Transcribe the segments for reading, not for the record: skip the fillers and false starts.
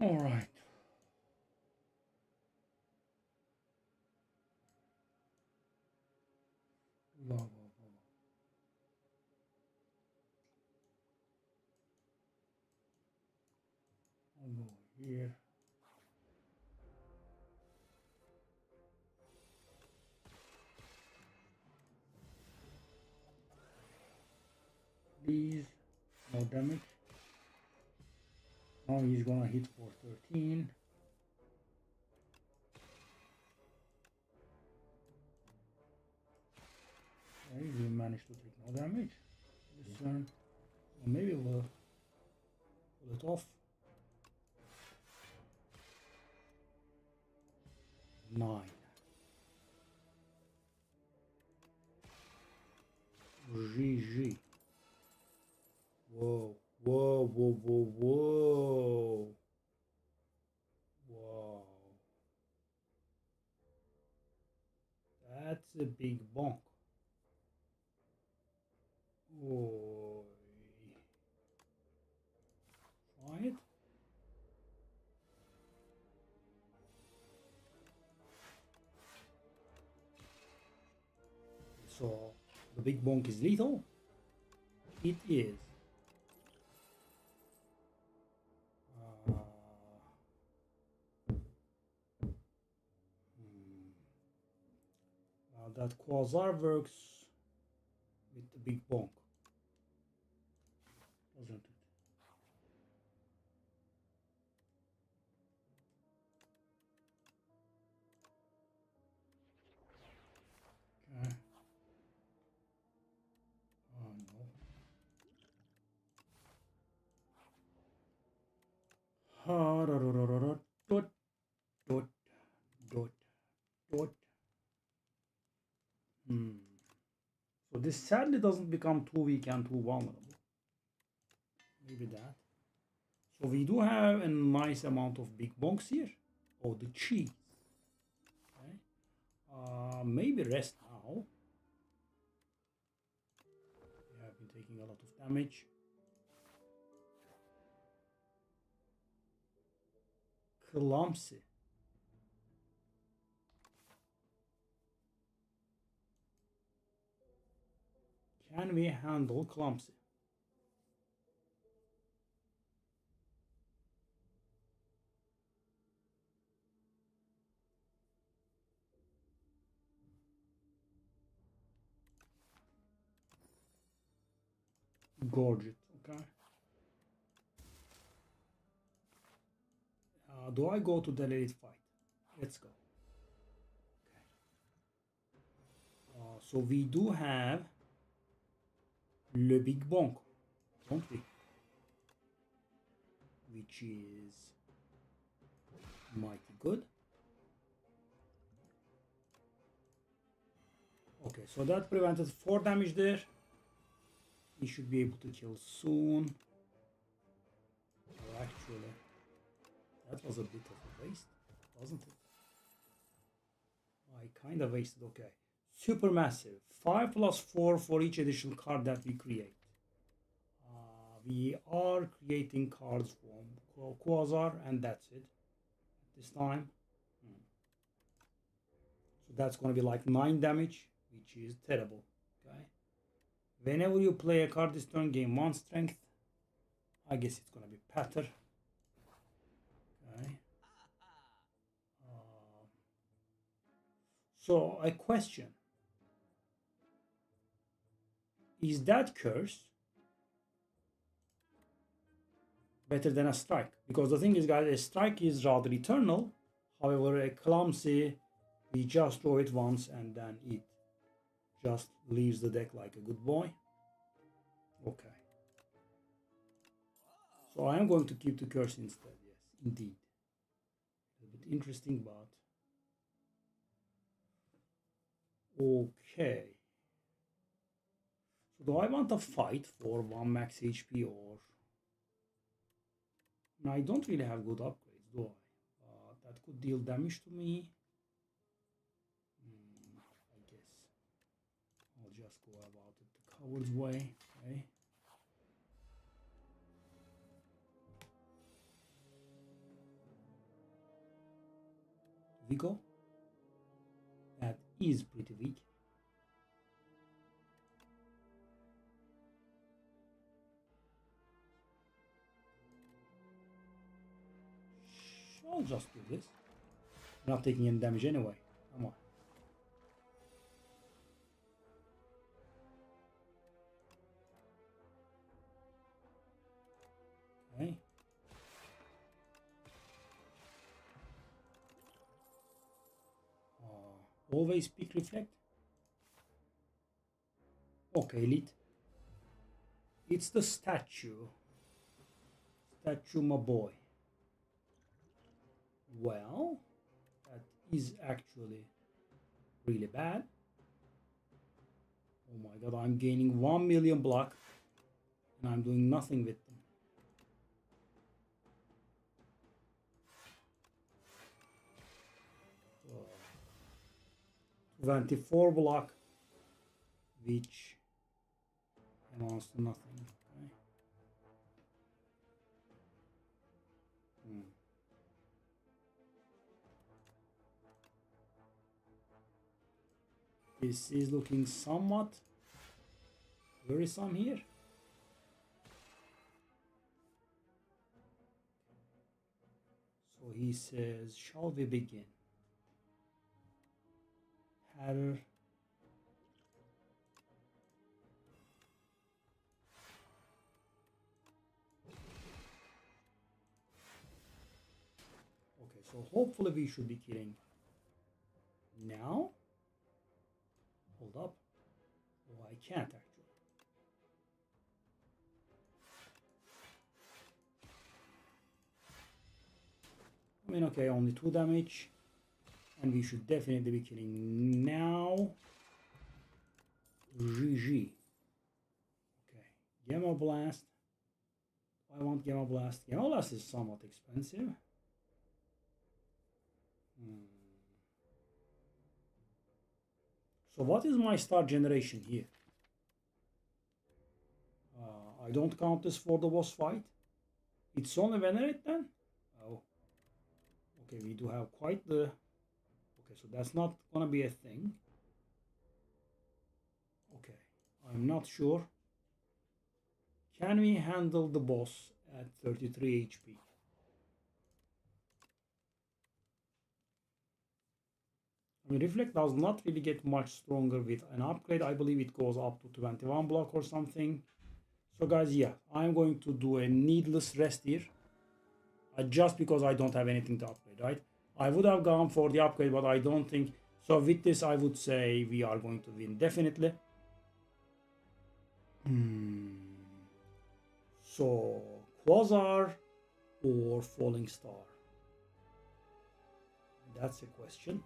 All right. Wow, wow, wow. I'll go here. Please, no damage. Now he's gonna hit for 13. Okay, we managed to take no damage this turn. So maybe we'll pull it off. 9. GG. Whoa, whoa, whoa, whoa, whoa. Wow. That's a big bonk. Oh. Try it. So the big bonk is lethal. It is. That quasar works with the big bonk, doesn't it? Okay. Oh no. Dot, dot, dot, dot. So this sadly doesn't become too weak and too vulnerable. Maybe that. So we do have a nice amount of big bonks here. Oh, the cheese. Okay. Maybe rest now. We have been taking a lot of damage. Clumsy. Can we handle clumsy? Gorge it, okay? Do I go to the elite fight? Let's go. Okay. So we do have Le Big Bonk, don't we? Which is mighty good. Okay, so that prevented 4 damage there. He should be able to kill soon. Well, actually, that was a bit of a waste, wasn't it? I kind of wasted, okay. Supermassive. 5 plus 4 for each additional card that we create. We are creating cards from Quasar, and that's it this time. So that's going to be like 9 damage, which is terrible. Okay. Whenever you play a card this turn, gain 1 strength. I guess it's going to be Patter. Okay. So a question. Is that curse better than a strike? Because the thing is, guys, a strike is rather eternal. However, a clumsy, we just draw it once and then it just leaves the deck like a good boy. Okay. So I am going to keep the curse instead. Yes, indeed. A bit interesting, but okay. So do I want to fight for 1 max HP or? No, I don't really have good upgrades, do I? That could deal damage to me. I guess I'll just go about it the coward's way. Okay. we go. That is pretty weak. I'll just do this. Not taking any damage anyway. Come on. Okay. Always peak reflect. Okay, elite. It's the statue. Statue, my boy. Well, that is actually really bad. Oh my god, I'm gaining 1 million block and I'm doing nothing with them. 24 block, which amounts to nothing. Okay. This is looking somewhat worrisome here. So he says, shall we begin? Herr. Okay, so hopefully we should be killing now. Hold up. Oh, I can't actually. I mean, okay, only 2 damage. And we should definitely be killing now. GG. Okay, Gamma Blast. I want Gamma Blast. Gamma Blast is somewhat expensive. So what is my star generation here? I don't count this for the boss fight. It's only Venerate then? Oh. Okay, we do have quite the... Okay, so that's not gonna be a thing. Okay, I'm not sure. Can we handle the boss at 33 HP? I mean, Reflect does not really get much stronger with an upgrade. I believe it goes up to 21 block or something. So guys, yeah, I'm going to do a needless rest here. Just because I don't have anything to upgrade, right? I would have gone for the upgrade, but I don't think... So with this, I would say we are going to win, definitely. So, Quasar or Falling Star? That's a question.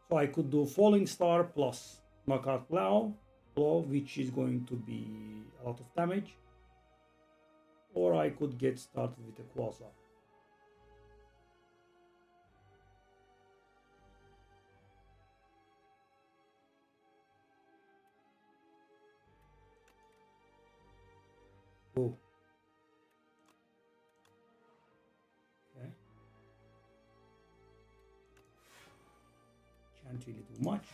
So I could do Falling Star plus Knockout Blow, which is going to be a lot of damage. Or I could get started with a Quasar. Oh. Okay. Can't really do much.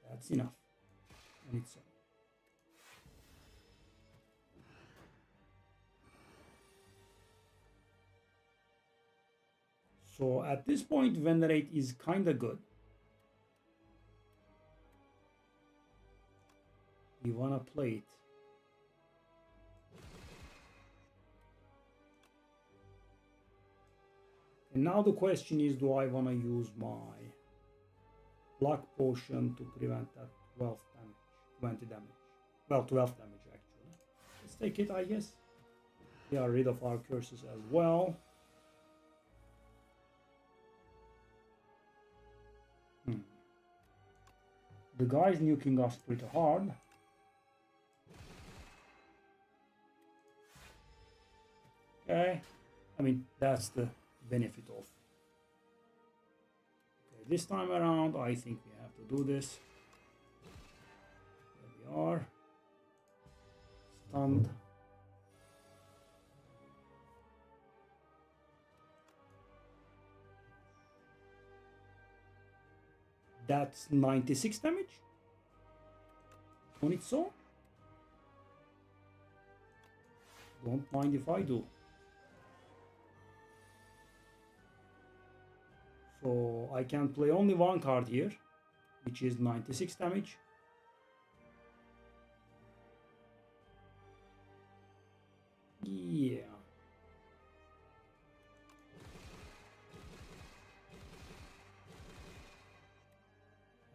That's enough on its own. So at this point, Venerate is kind of good. We want to play it. And now the question is, do I want to use my Luck Potion to prevent that 12 damage, 20 damage? Well, 12 damage actually. Let's take it, I guess. We are rid of our curses as well. The guy's nuking us pretty hard. Okay, I mean, that's the benefit of. Okay, this time around, I think we have to do this. There we are. stunned. That's 96 damage on its own. Don't mind if I do. So I can play only one card here, which is 96 damage. Yeah.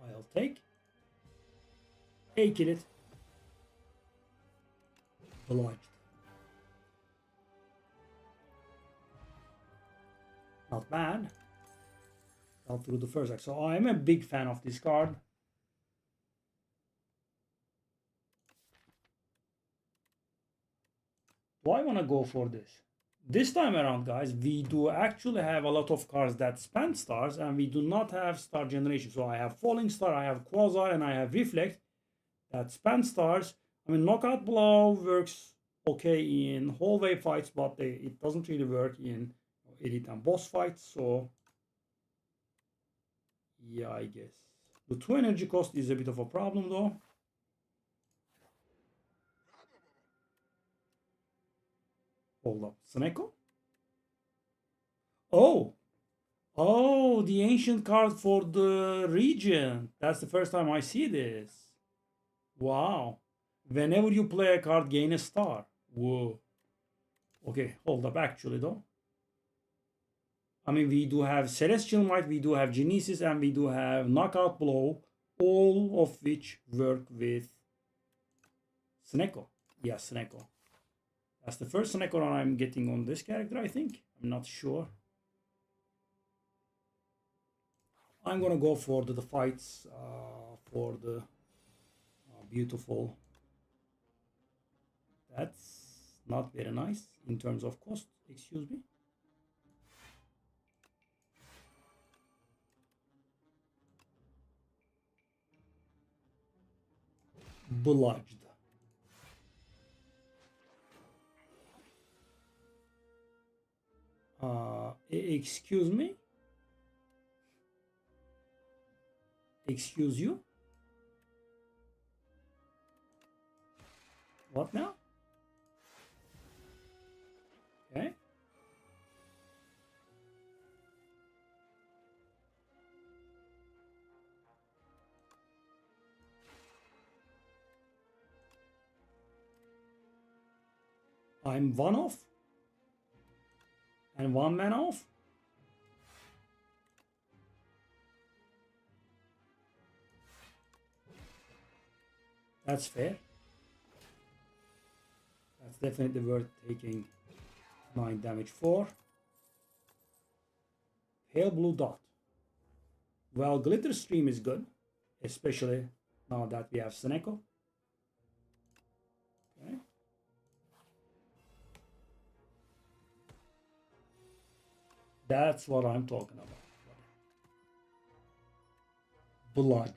I'll take. Take it. Obliged. Not bad. Fell through the first act. So I'm a big fan of this card. Do I want to go for this? This time around, guys, we do actually have a lot of cards that spend stars, and we do not have star generation. So I have Falling Star, I have Quasar, and I have Reflect that spend stars. I mean, Knockout Blow works okay in hallway fights, but it doesn't really work in elite and boss fights. So yeah, I guess the 2 energy cost is a bit of a problem though. Hold up, Sneko? Oh, the ancient card for the Regent. That's the first time I see this. Wow. Whenever you play a card, gain a star. Whoa. Okay, hold up, actually though. I mean, we do have Celestial Might, we do have Genesis, and we do have Knockout Blow, all of which work with Sneko. Yeah, Sneko. That's the first Sneko run I'm getting on this character, I think. I'm not sure. I'm gonna go for the fights for the beautiful. That's not very nice in terms of cost, excuse me. Bludged. Excuse me? Excuse you? What now? Okay. I'm one off. And one man off. That's fair. That's definitely worth taking 9 damage for. Pale blue dot. Well, Glitter Stream is good, especially now that we have Sneko. Okay. That's what I'm talking about. Bludged.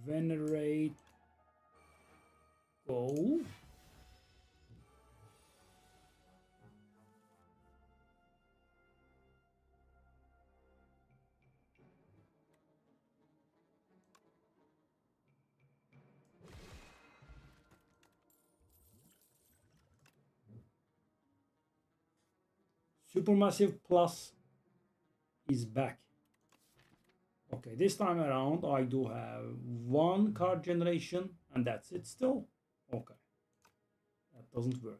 Venerate. Go. Supermassive Plus is back. Okay, this time around I do have 1 card generation and that's it still. Okay, that doesn't work.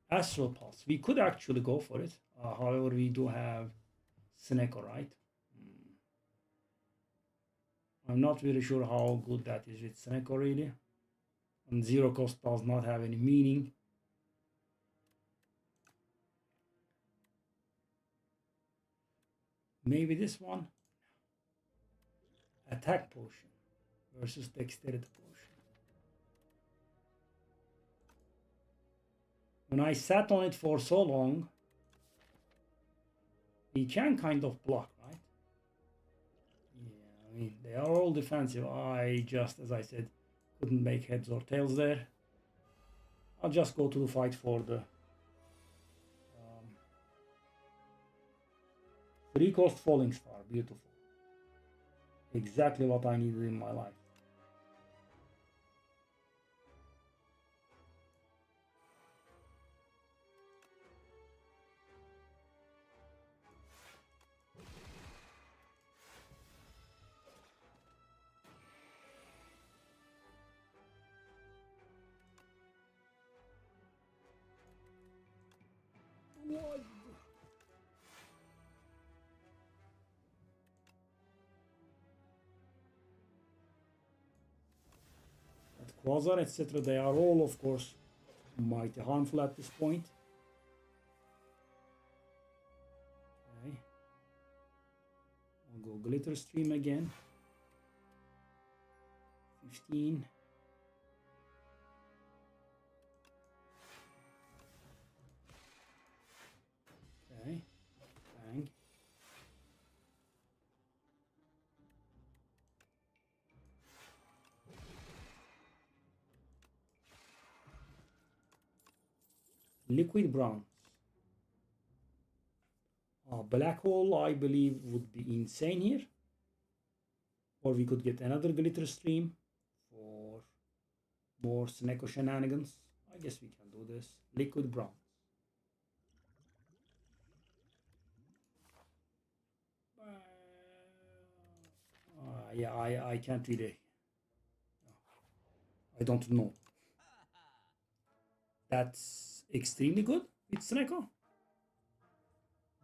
Astral Pulse, we could actually go for it. However, we do have Sneko, right? I'm not really sure how good that is with Sneko really. And 0 cost does not have any meaning. Maybe this one. Attack potion versus dexterity potion. When I sat on it for so long, he can kind of block, right? Yeah, I mean, they are all defensive. I just, as I said, couldn't make heads or tails there. I'll just go to the fight for the 3-cost Falling Star. Beautiful. Exactly what I needed in my life. Quasar, etc. They are all, of course, mighty harmful at this point. Okay. I'll go Glitter Stream again. 15. Okay. Bang. Liquid Bronze. Black Hole, I believe, would be insane here. Or we could get another Glitter Stream for more Snecko shenanigans. I guess we can do this. Liquid Bronze. Yeah, I can't really. I don't know. That's extremely good with Snecko.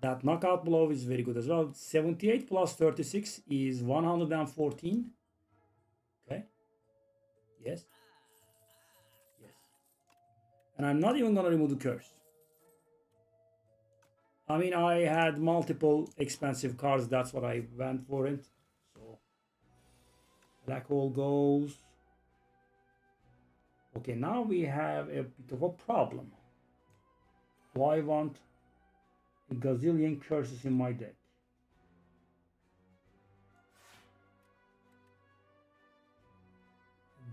That knockout blow is very good as well. 78 plus 36 is 114. Okay. Yes. Yes. And I'm not even gonna remove the curse. I mean, I had multiple expensive cards. That's what I went for it. So Black Hole goes. Okay, now we have a bit of a problem. Do I want a gazillion curses in my deck?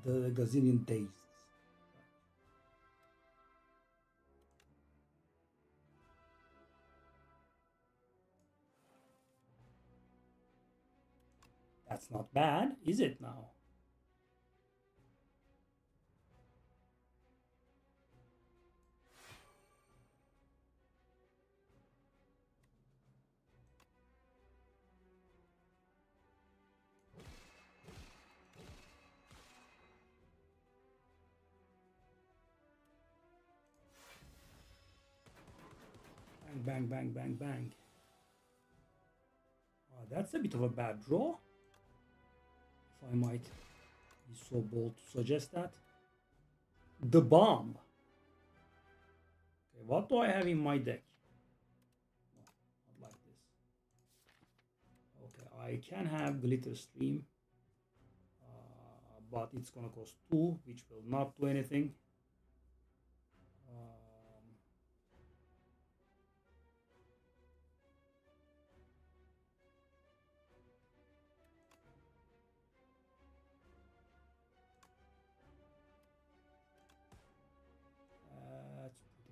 The gazillion days. That's not bad, is it now? Bang, bang, bang, bang. That's a bit of a bad draw. If I might be so bold to suggest that. The bomb. Okay, what do I have in my deck? No, not like this. Okay, I can have Glitter Stream. But it's gonna cost 2, which will not do anything.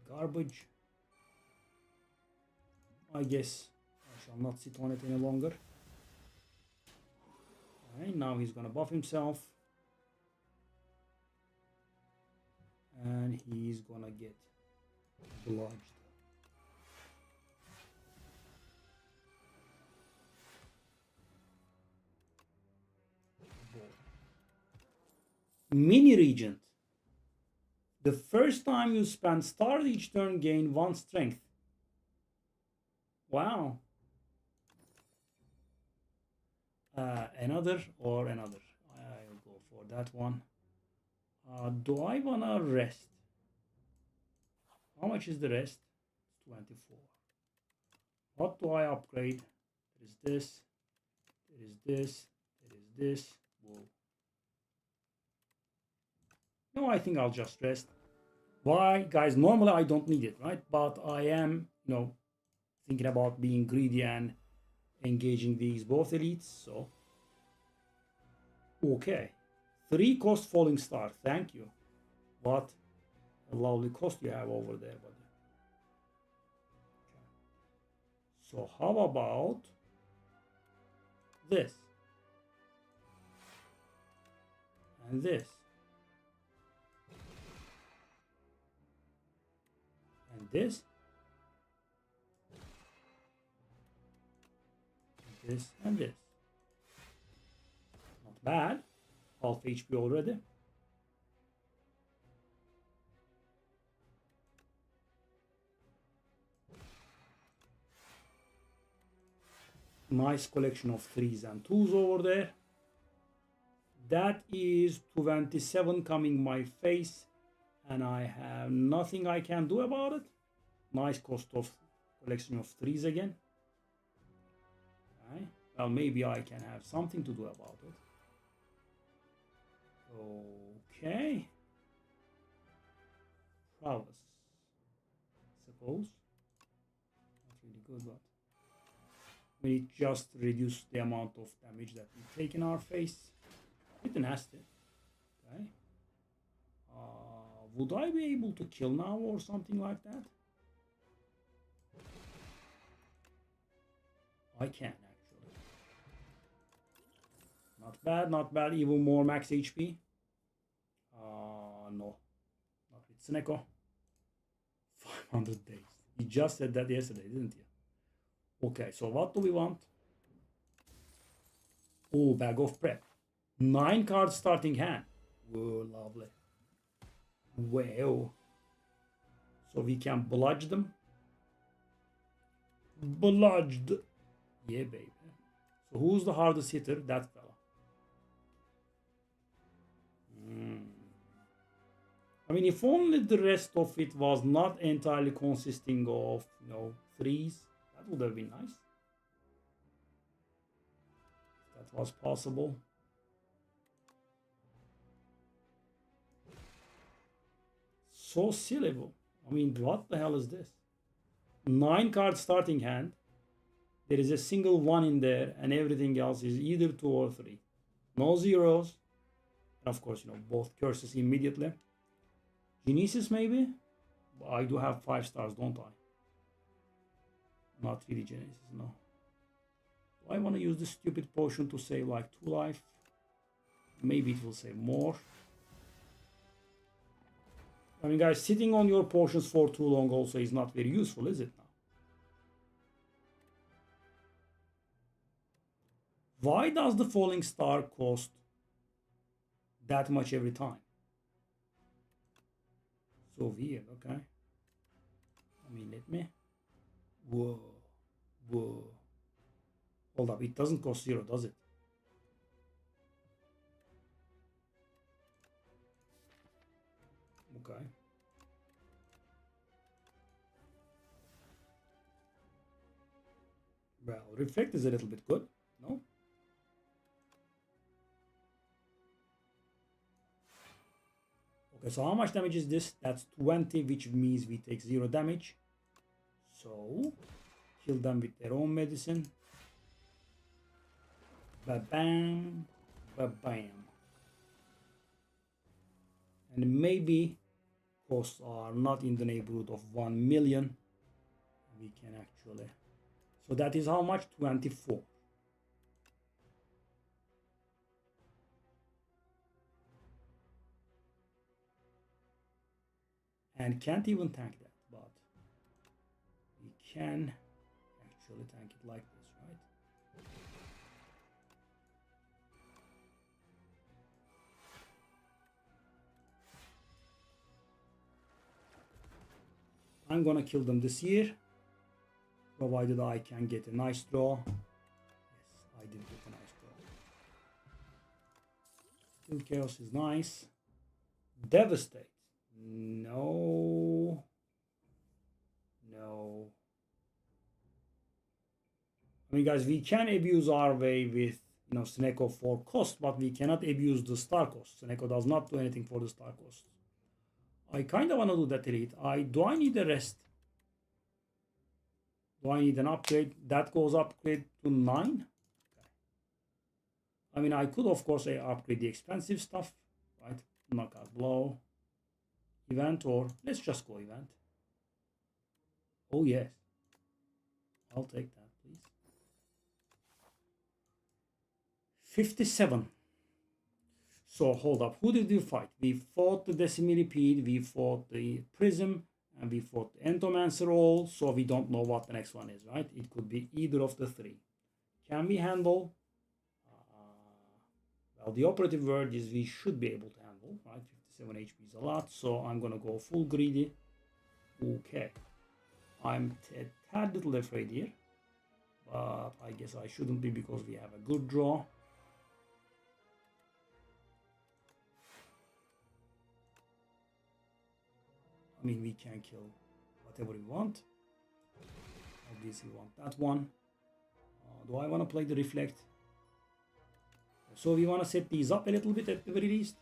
Garbage. I guess I shall not sit on it any longer. Alright, now he's gonna buff himself. And he's gonna get bludged. Mini Regent. The first time you spend stars each turn, gain 1 strength. Wow. Another or another. I'll go for that one. Do I wanna rest? How much is the rest? 24. What do I upgrade? There is this. There is this. There is this. Whoa. No, I think I'll just rest. Why, guys? Normally I don't need it, right? But I am, thinking about being greedy and engaging these both elites. So, okay. 3 cost falling star. Thank you. What a lovely cost you have over there, buddy. Okay. So how about this? And this. And this. And this and this. Not bad. Half HP already. Nice collection of 3s and 2s over there. That is 27 coming my face, and I have nothing I can do about it. Nice cost of collection of 3s again. Okay. Well, maybe I can have something to do about it. Okay. Prowess. Suppose. Not really good, but we just reduce the amount of damage that we take in our face. Pretty nasty. Okay. Would I be able to kill now or something like that? I can actually. Not bad, not bad. Even more max HP. No. Not with Sneko. 500 days. You just said that yesterday, didn't you? Okay, so what do we want? Oh, bag of prep. 9 cards starting hand. Whoa, lovely. Wow. So we can bludge them. Bludged. Yeah, baby. So who's the hardest hitter? That fella. I mean, if only the rest of it was not entirely consisting of, 3s, that would have been nice. If that was possible. So silly. I mean, what the hell is this? 9 card starting hand. There is a single 1 in there, and everything else is either 2 or 3. No zeros. And of course, both curses immediately. Genesis, maybe? I do have 5 stars, don't I? Not really Genesis, no. Do I want to use this stupid potion to save like 2 life? Maybe it will save more. I mean, guys, sitting on your potions for too long also is not very useful, is it now? Why does the falling star cost that much every time? So weird, okay. I mean, let me. Whoa. Whoa. Hold up, it doesn't cost 0, does it? Okay. Well, reflect is a little bit good, no? Okay, so how much damage is this? That's 20, which means we take 0 damage. So, kill them with their own medicine. Ba-bam, ba-bam. And maybe costs are not in the neighborhood of 1 million. We can actually... So that is how much? 24. And can't even tank that, but we can actually tank it like this, right? I'm gonna kill them this year, provided I can get a nice draw. Yes, I did get a nice draw. Still chaos is nice. Devastate. No. No. I mean, guys, we can abuse our way with, Sneko for cost, but we cannot abuse the star cost. Sneko does not do anything for the star cost. I kind of want to do that elite. Do I need a rest? Do I need an upgrade? That goes upgrade to 9. I mean, I could, of course, upgrade the expensive stuff, right? Knockout blow, event, or let's just go event. Oh, yes. I'll take that, please. 57. So, hold up. Who did we fight? We fought the Decimillipede, we fought the Prism, and we fought the Entomancer all. So, we don't know what the next one is, right? It could be either of the three. Can we handle? Well, the operative word is we should be able to handle, right? 57 HP is a lot, so I'm going to go full greedy. Okay. I'm a tad little afraid here, but I guess I shouldn't be because we have a good draw. I mean, we can kill whatever we want. Obviously, we want that one. Do I want to play the reflect? So we want to set these up a little bit at the very least.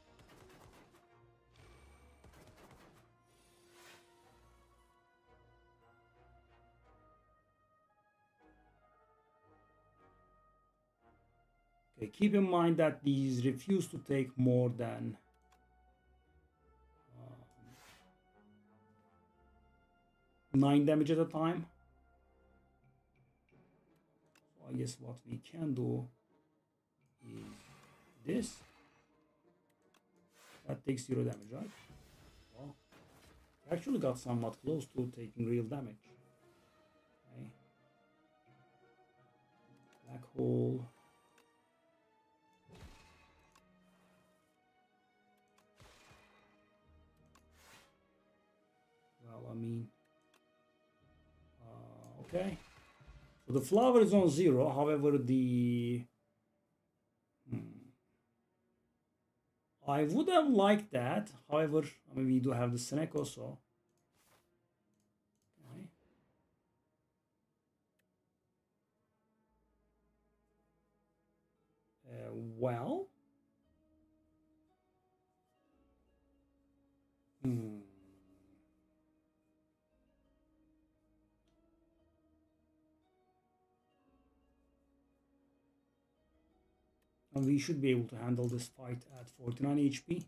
Okay, keep in mind that these refuse to take more than 9 damage at a time. So I guess what we can do is this. That takes 0 damage, right? Well, actually got somewhat close to taking real damage. Okay. Black hole. Well, I mean, okay. So the flower is on 0. However, the I would have liked that. However, I mean, we do have the snake also. Okay. Well. And we should be able to handle this fight at 49 HP.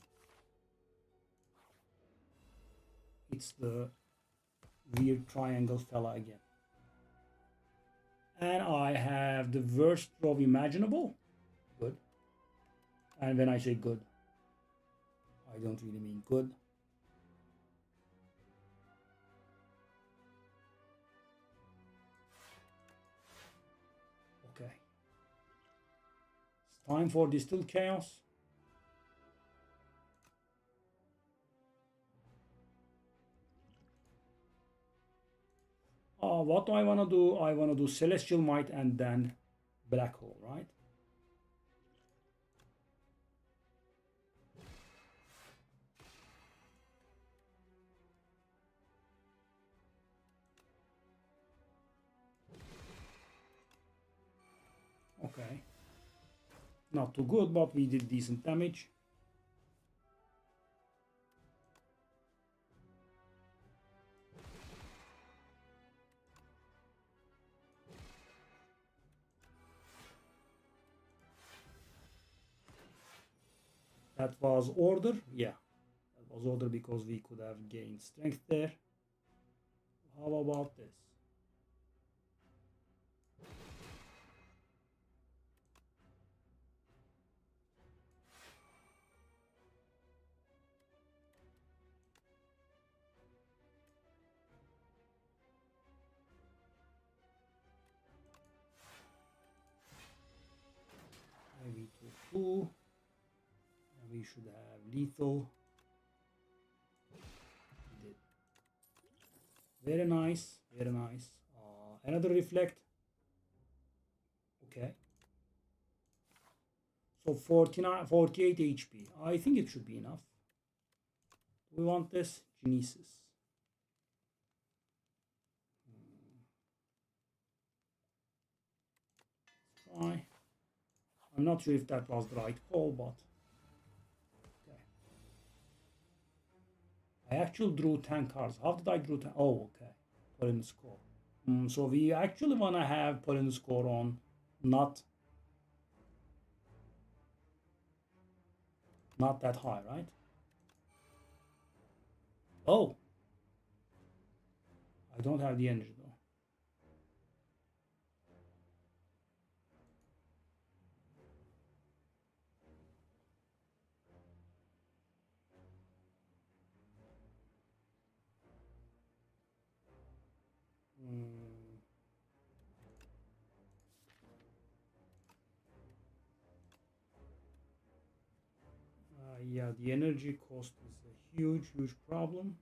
It's the weird triangle fella again. And I have the worst draw imaginable. Good. And when I say good, I don't really mean good. Okay. It's time for Distilled Chaos. What do I want to do? I want to do Celestial Might and then Black Hole, right? Okay. Not too good, but we did decent damage. That was order. Yeah, that was order because we could have gained strength there. How about this? Maybe 2. And we should have lethal. We did. Very nice, very nice. Another reflect. Okay. So 49, 48 HP. I think it should be enough. We want this Genesis. Try. I'm not sure if that was the right call, but okay. I actually drew 10 cards. How did I draw 10? Oh, okay. Put in the score. So we actually want to have put in the score on not that high, right? Oh, I don't have the energy though. Yeah, the energy cost is a huge, huge problem.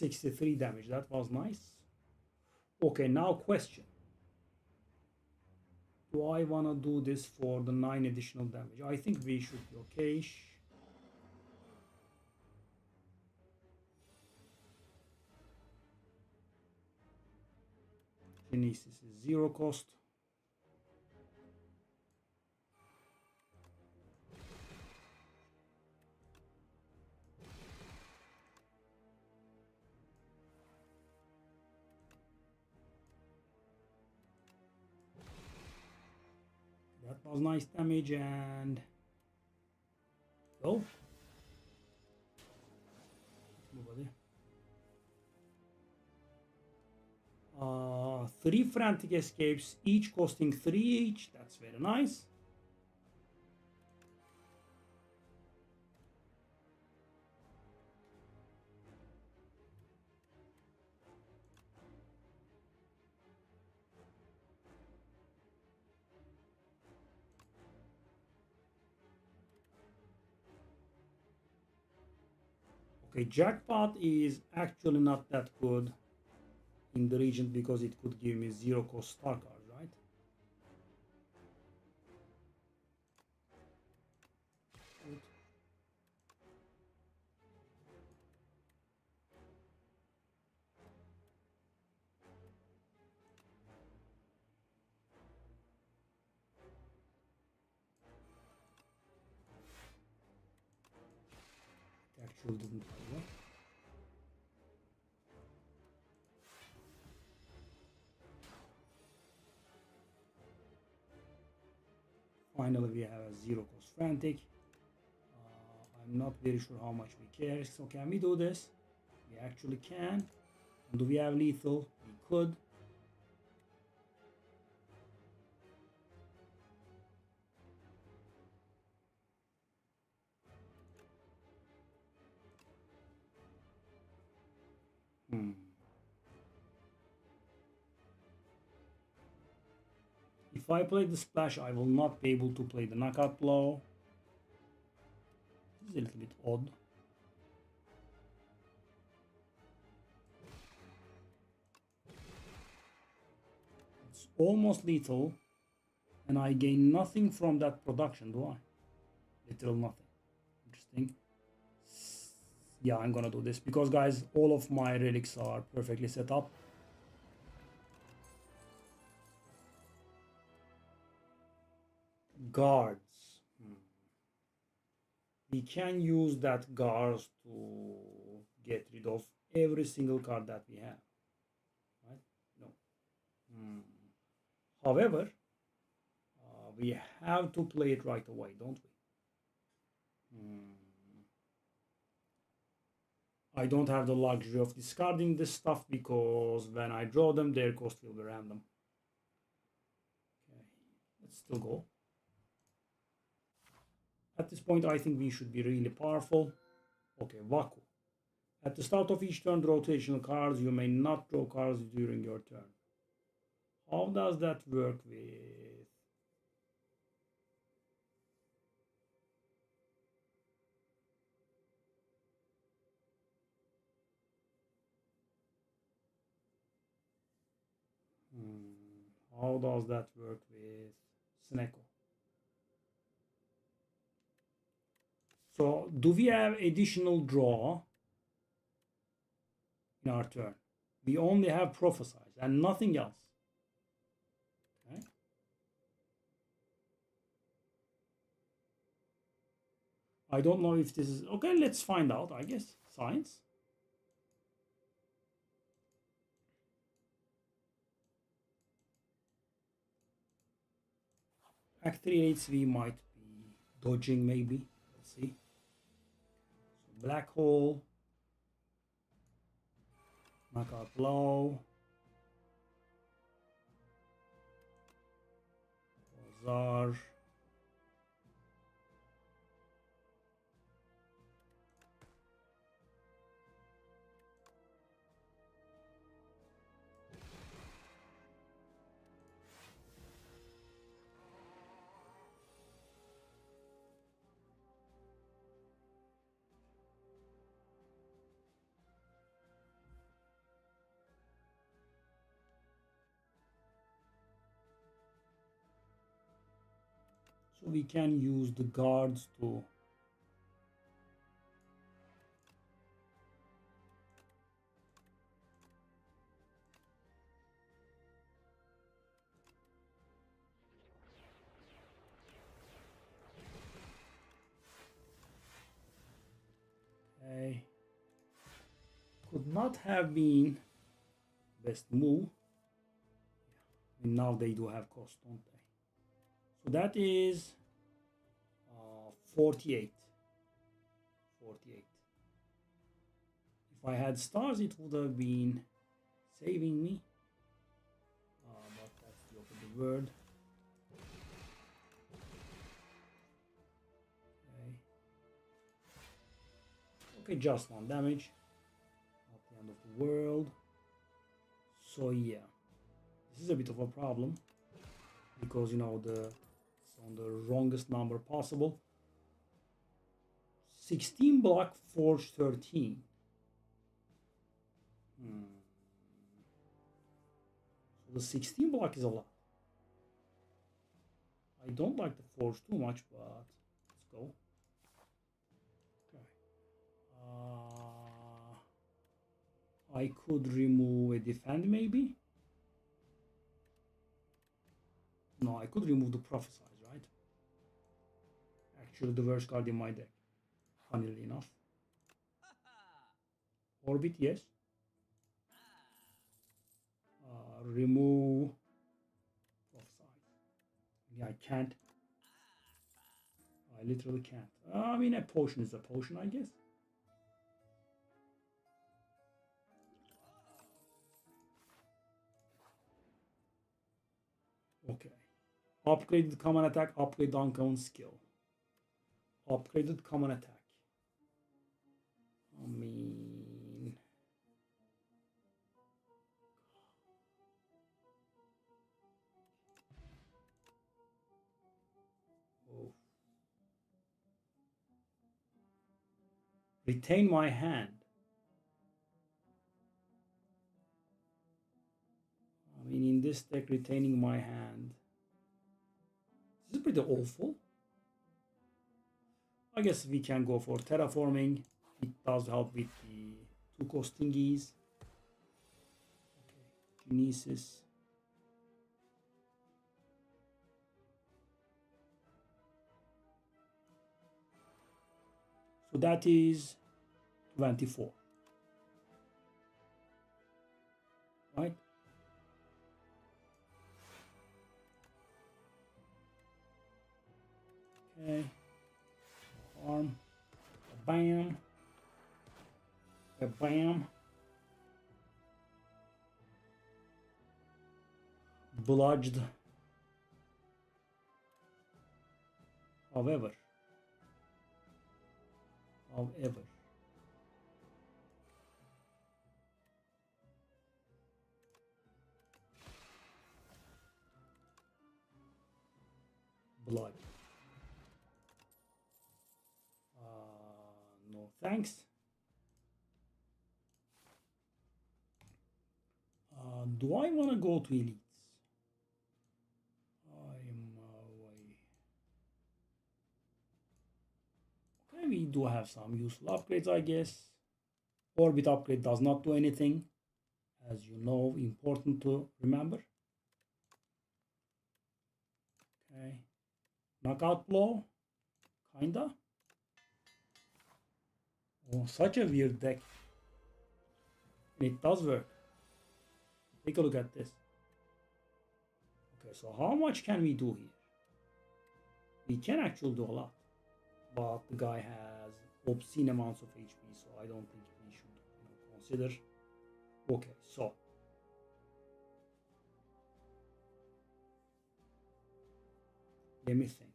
$63 damage. That was nice. Okay, now question. Do I want to do this for the 9 additional damage? I think we should be okay. Kinesis is 0 cost. That was nice damage and... Oh. Nobody. 3 frantic escapes, each costing 3 each. That's very nice. Okay, jackpot is actually not that good in the region because it could give me 0 cost star cards, right? Good. It actually didn't work. Finally, we have a 0 cost frantic. I'm not very sure how much we care. So can we do this? We actually can. Do we have lethal? We could. If I play the splash, I will not be able to play the knockout blow. This is a little bit odd. It's almost lethal, and I gain nothing from that production, do I? Literal nothing. Interesting. Yeah, I'm gonna do this because, guys, all of my relics are perfectly set up. Guards. We can use that guards to get rid of every single card that we have. Right? No. However, we have to play it right away, don't we? I don't have the luxury of discarding this stuff because when I draw them, their cost will be random. Okay, let's still go. At this point, I think we should be really powerful. Okay, Vaku. At the start of each turn, draw rotational cards. You may not draw cards during your turn. How does that work with... How does that work with Sneko. So do we have additional draw in our turn? We only have prophesize and nothing else. Okay. I don't know if this is okay. Let's find out. I guess science. Activates we might be dodging maybe. Let's see. So black hole. Knockout blow. Quasar. So we can use the guards to okay. Could not have been best move. And now they do have cost, don't they? So that is 48. 48. If I had stars, it would have been saving me. But that's the opposite word. Okay. Okay, just 1 damage. Not the end of the world. So yeah, this is a bit of a problem because you know it's on the wrongest number possible. 16 block, forge 13. So the 16 block is a lot. I don't like the forge too much, but let's go. Okay. I could remove a defend maybe. No, I could remove the prophesize, right? Actually, the worst card in my deck. Funnily enough. Orbit, yes. Remove prophesize. Yeah, I can't. I literally can't. I mean, a potion is a potion, I guess. Okay. Upgraded common attack, upgrade uncommon skill. Upgraded common attack. I mean... Oh. Retain my hand. I mean, in this deck, retaining my hand. This is pretty awful. I guess we can go for terraforming. It does help with the 2 cost thingies. Okay, Genesis. So that is 24. Right? Okay. Arm. Bam. Bam. Bludged. However. Blood. No thanks. Do I want to go to elites? Okay, we do have some useful upgrades, I guess. Orbit upgrade does not do anything, as you know, important to remember. Okay, knockout blow, kinda. Oh, such a weird deck. It does work. Take a look at this. Okay, so how much can we do here? We can actually do a lot, but the guy has obscene amounts of HP, so I don't think we should consider. Okay, so let me think.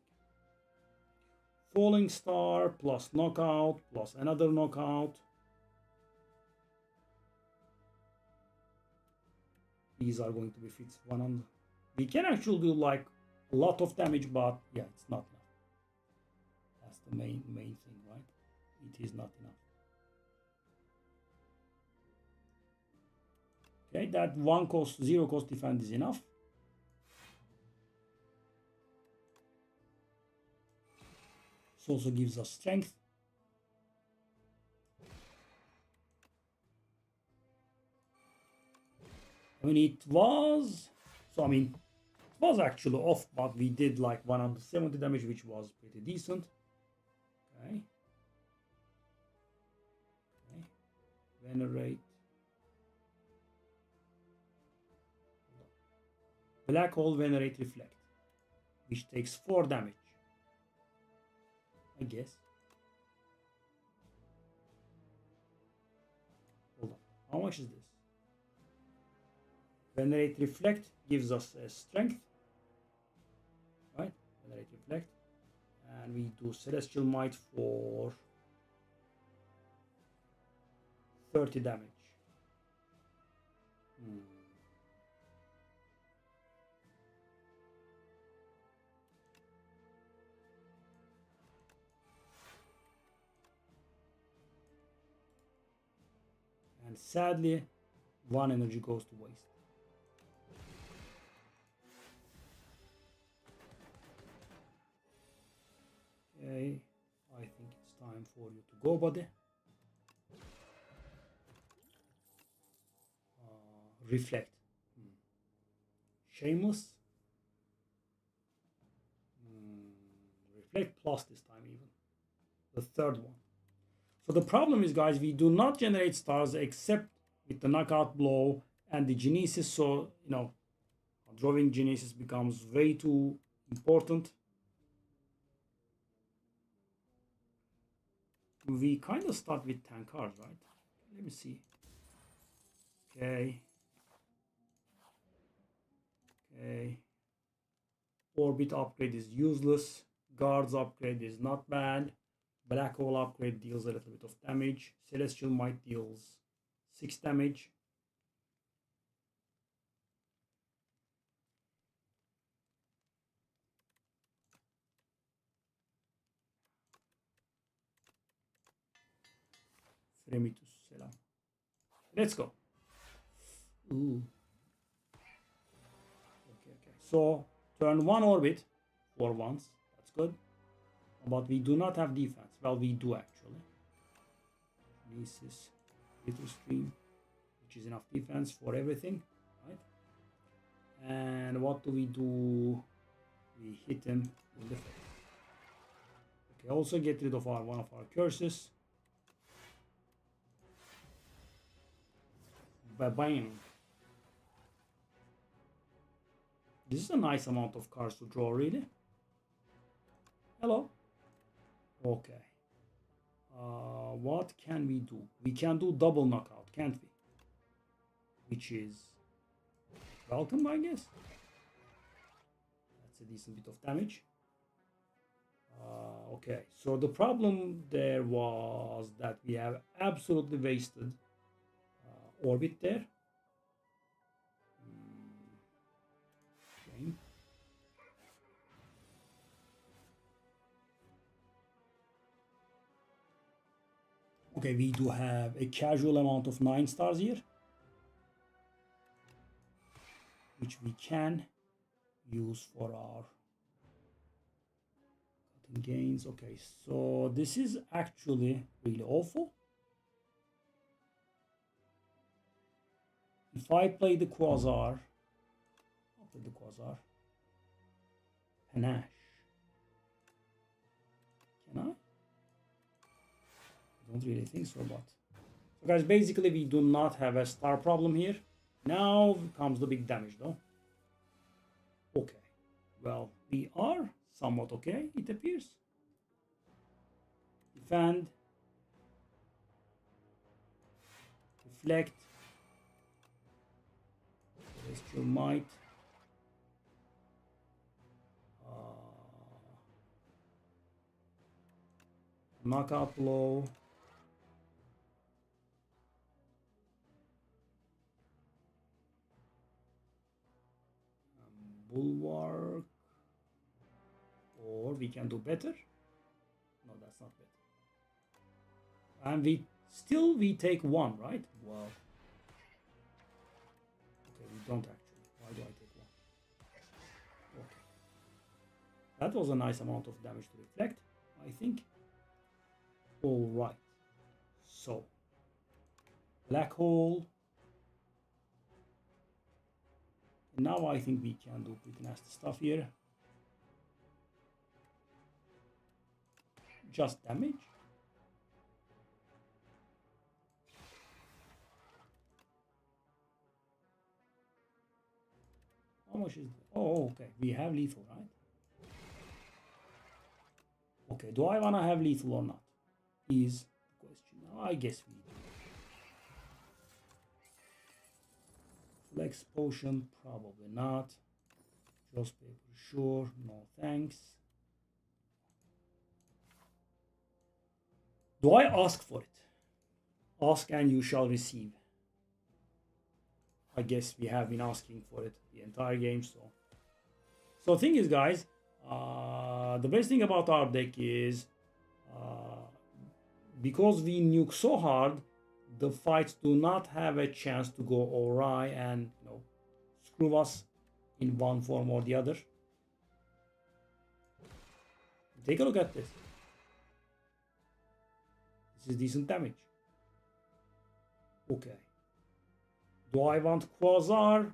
Falling Star plus knockout plus another knockout. These are going to be fits 100. We can actually do like a lot of damage, but yeah, it's not enough. That's the main thing, right? It is not enough. Okay, that zero cost defense is enough. This also gives us strength. I mean, it was actually off, but we did like 170 damage, which was pretty decent. Okay. Okay. Venerate. Black Hole Venerate Reflect, which takes 4 damage. I guess. Hold on. How much is this? Venerate Reflect gives us a strength. Right? Venerate Reflect. And we do Celestial Might for 30 damage. And sadly, 1 energy goes to waste. Okay, I think it's time for you to go, buddy. Reflect. Shameless. Reflect plus this time even. The third one. So the problem is, guys, we do not generate stars except with the knockout blow and the Genesis. So, drawing Genesis becomes way too important. We kind of start with 10 cards, right? Let me see. Okay. Okay. Orbit upgrade is useless. Guards upgrade is not bad. Black Hole upgrade deals a little bit of damage. Celestial Might deals 6 damage. Fremitus, selam. Let's go. Ooh. Okay. So turn 1 orbit for once. That's good. But we do not have defense. Well, we do actually. This is little stream, which is enough defense for everything, right? And what do? We hit him in the face. Okay, also get rid of one of our curses. Bam. This is a nice amount of cards to draw, really. Hello. Okay. What can we do? We can do double knockout, can't we? Which is welcome, I guess. That's a decent bit of damage. Okay, so the problem there was that we have absolutely wasted orbit there. Okay. Okay, we do have a casual amount of 9 stars here, which we can use for our Nothing gains. Okay, so this is actually really awful. If I play the Quasar, I'll play the Quasar. Panache. Can I? I don't really think so, but... So guys, basically we do not have a star problem here. Now comes the big damage though. Okay. Well, we are somewhat okay, it appears. Defend. Reflect. Celestial Might. Knockout blow. Bulwark. Or we can do better. No, that's not better. And we take one, right? Well, okay, we don't actually. Why do I take one? Okay. That was a nice amount of damage to reflect, I think. All right. So, black hole. Now I think we can do pretty nasty stuff here. Just damage. How much is... Oh, okay. We have lethal, right? Okay, do I want to have lethal or not? Is the question. Now, I guess we do. Flex potion, probably not. Just paper, sure. No thanks. Do I ask for it? Ask and you shall receive. I guess we have been asking for it the entire game. So thing is, guys, the best thing about our deck is because we nuke so hard, the fights do not have a chance to go awry and screw us in one form or the other. Take a look at this. This is decent damage. Okay. Do I want Quasar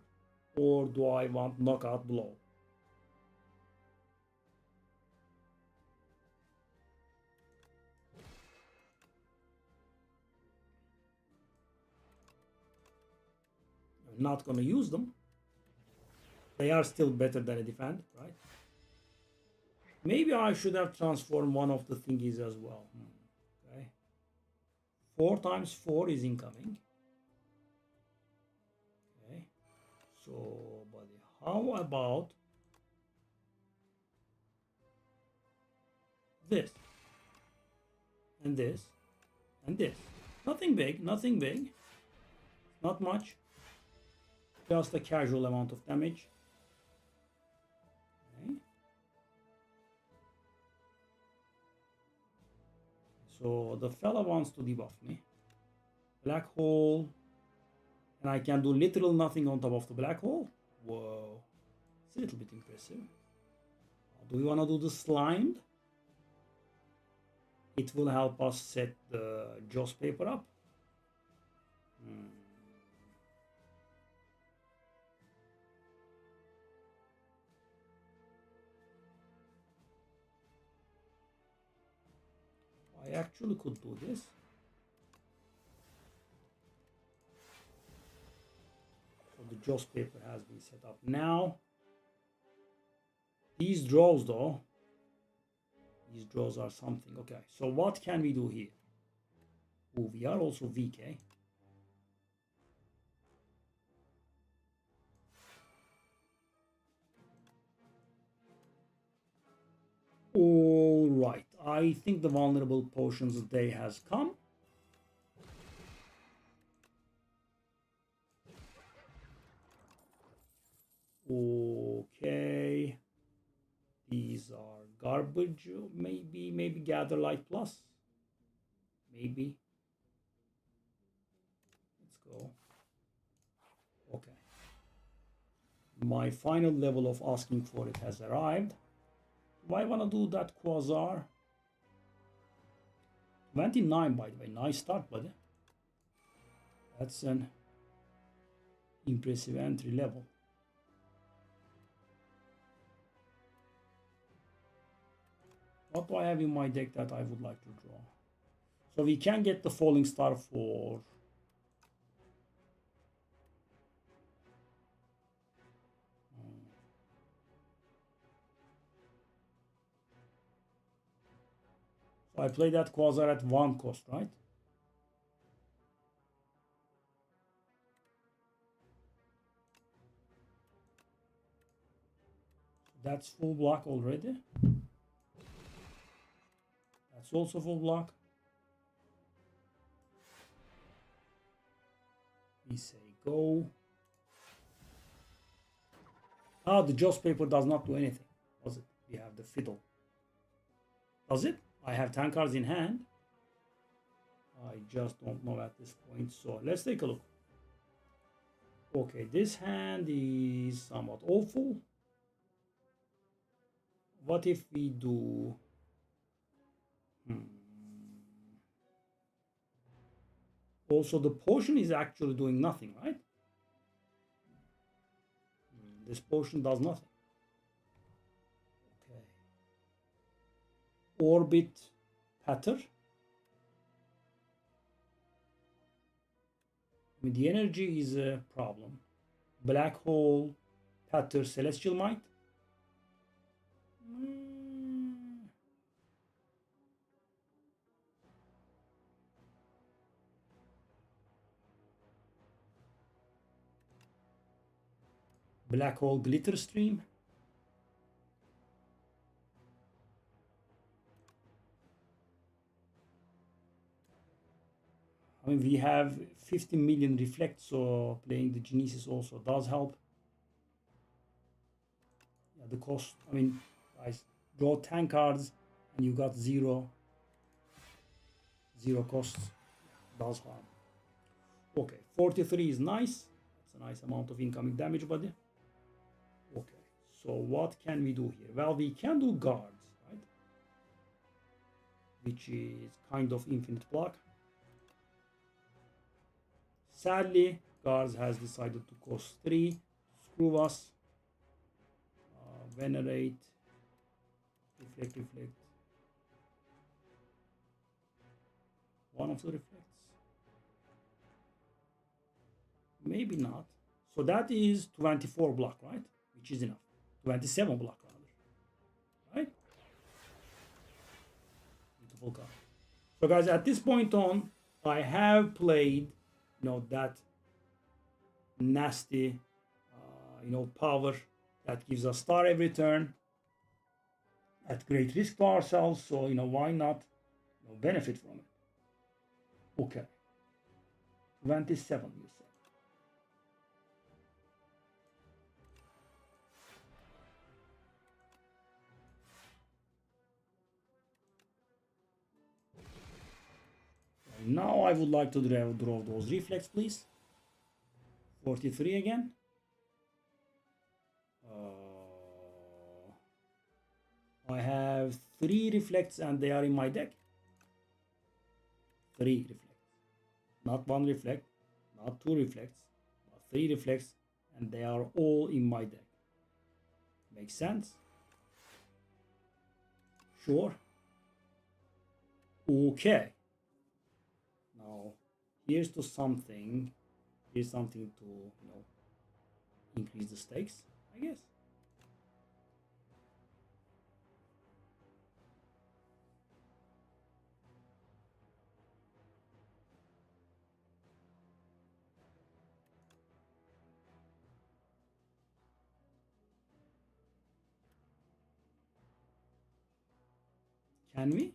or do I want Knockout Blow? I'm not going to use them. They are still better than a defend, right? Maybe I should have transformed one of the thingies as well. Okay. 4 times 4 is incoming. Okay. So, buddy, how about this? And this? And this? Nothing big, nothing big. Not much. Just a casual amount of damage. Okay. So the fella wants to debuff me. Black hole. And I can do literal nothing on top of the black hole. Whoa. It's a little bit impressive. Do we want to do the slimed? It will help us set the Joss paper up. I actually could do this. So the Joss paper has been set up. Now, these draws though, these draws are something. Okay, so what can we do here? Oh, we are also VK. All right, I think the vulnerable potions day has come. Okay, these are garbage. Maybe gather light plus. Maybe. Let's go. Okay. My final level of asking for it has arrived. Do I want to do that Quasar? 29, by the way. Nice start, buddy. That's an impressive entry level. What do I have in my deck that I would like to draw? So we can get the Falling Star for... So I play that Quasar at 1 cost, right? That's full block already. That's also full block. We say go. Ah, the Joss paper does not do anything, does it? We have the fiddle. Does it? I have 10 cards in hand. I just don't know at this point. So let's take a look. Okay, this hand is somewhat awful. What if we do... Also, the potion is actually doing nothing, right? This potion does nothing. Okay. Orbit pattern. I mean, the energy is a problem. Black hole pattern celestial might. Black hole glitter stream. I mean, we have 50 million reflect, so playing the Genesis also does help. Yeah, the cost, I mean, guys, draw 10 cards and you got zero costs. Does harm. Okay, 43 is nice. That's a nice amount of incoming damage, buddy. Okay, so what can we do here? Well, we can do guards, right? Which is kind of infinite block. Sadly, guards has decided to cost 3. Screw us. Venerate. Reflect. One of the reflects. Maybe not. So that is 24 block, right? Which is enough. 27 block rather. Right? Beautiful card. So guys, at this point on, I have played, that nasty, power that gives us star every turn at great risk to ourselves. So, why not benefit from it? Okay. 27, you say. Now I would like to draw those reflex, please. 43 again. I have 3 reflects and they are in my deck. 3 reflects. Not 1 reflect, not 2 reflects, but 3 reflects, and they are all in my deck. Makes sense? Sure. Okay. Now, here's something to, increase the stakes, I guess. Can we?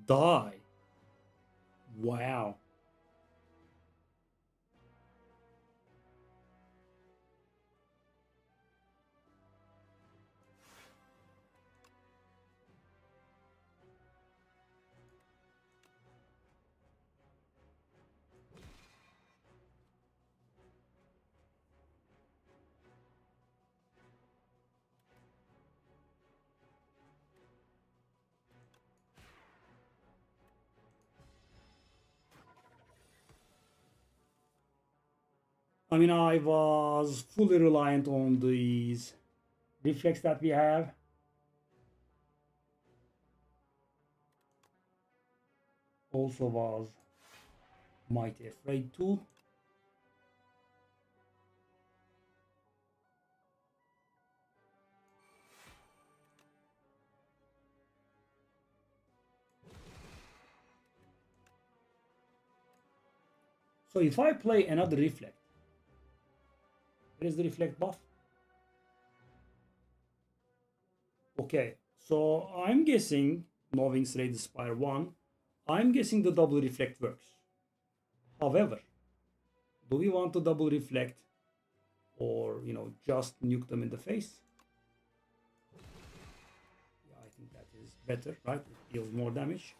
Die. Wow. I mean, I was fully reliant on these reflex that we have. Also was mighty afraid too. So if I play another reflect, where is the reflect buff? Okay, so I'm guessing, knowing Slay the Spire 1, I'm guessing the double reflect works. However, do we want to double reflect or, just nuke them in the face? Yeah, I think that is better, right? It deals more damage.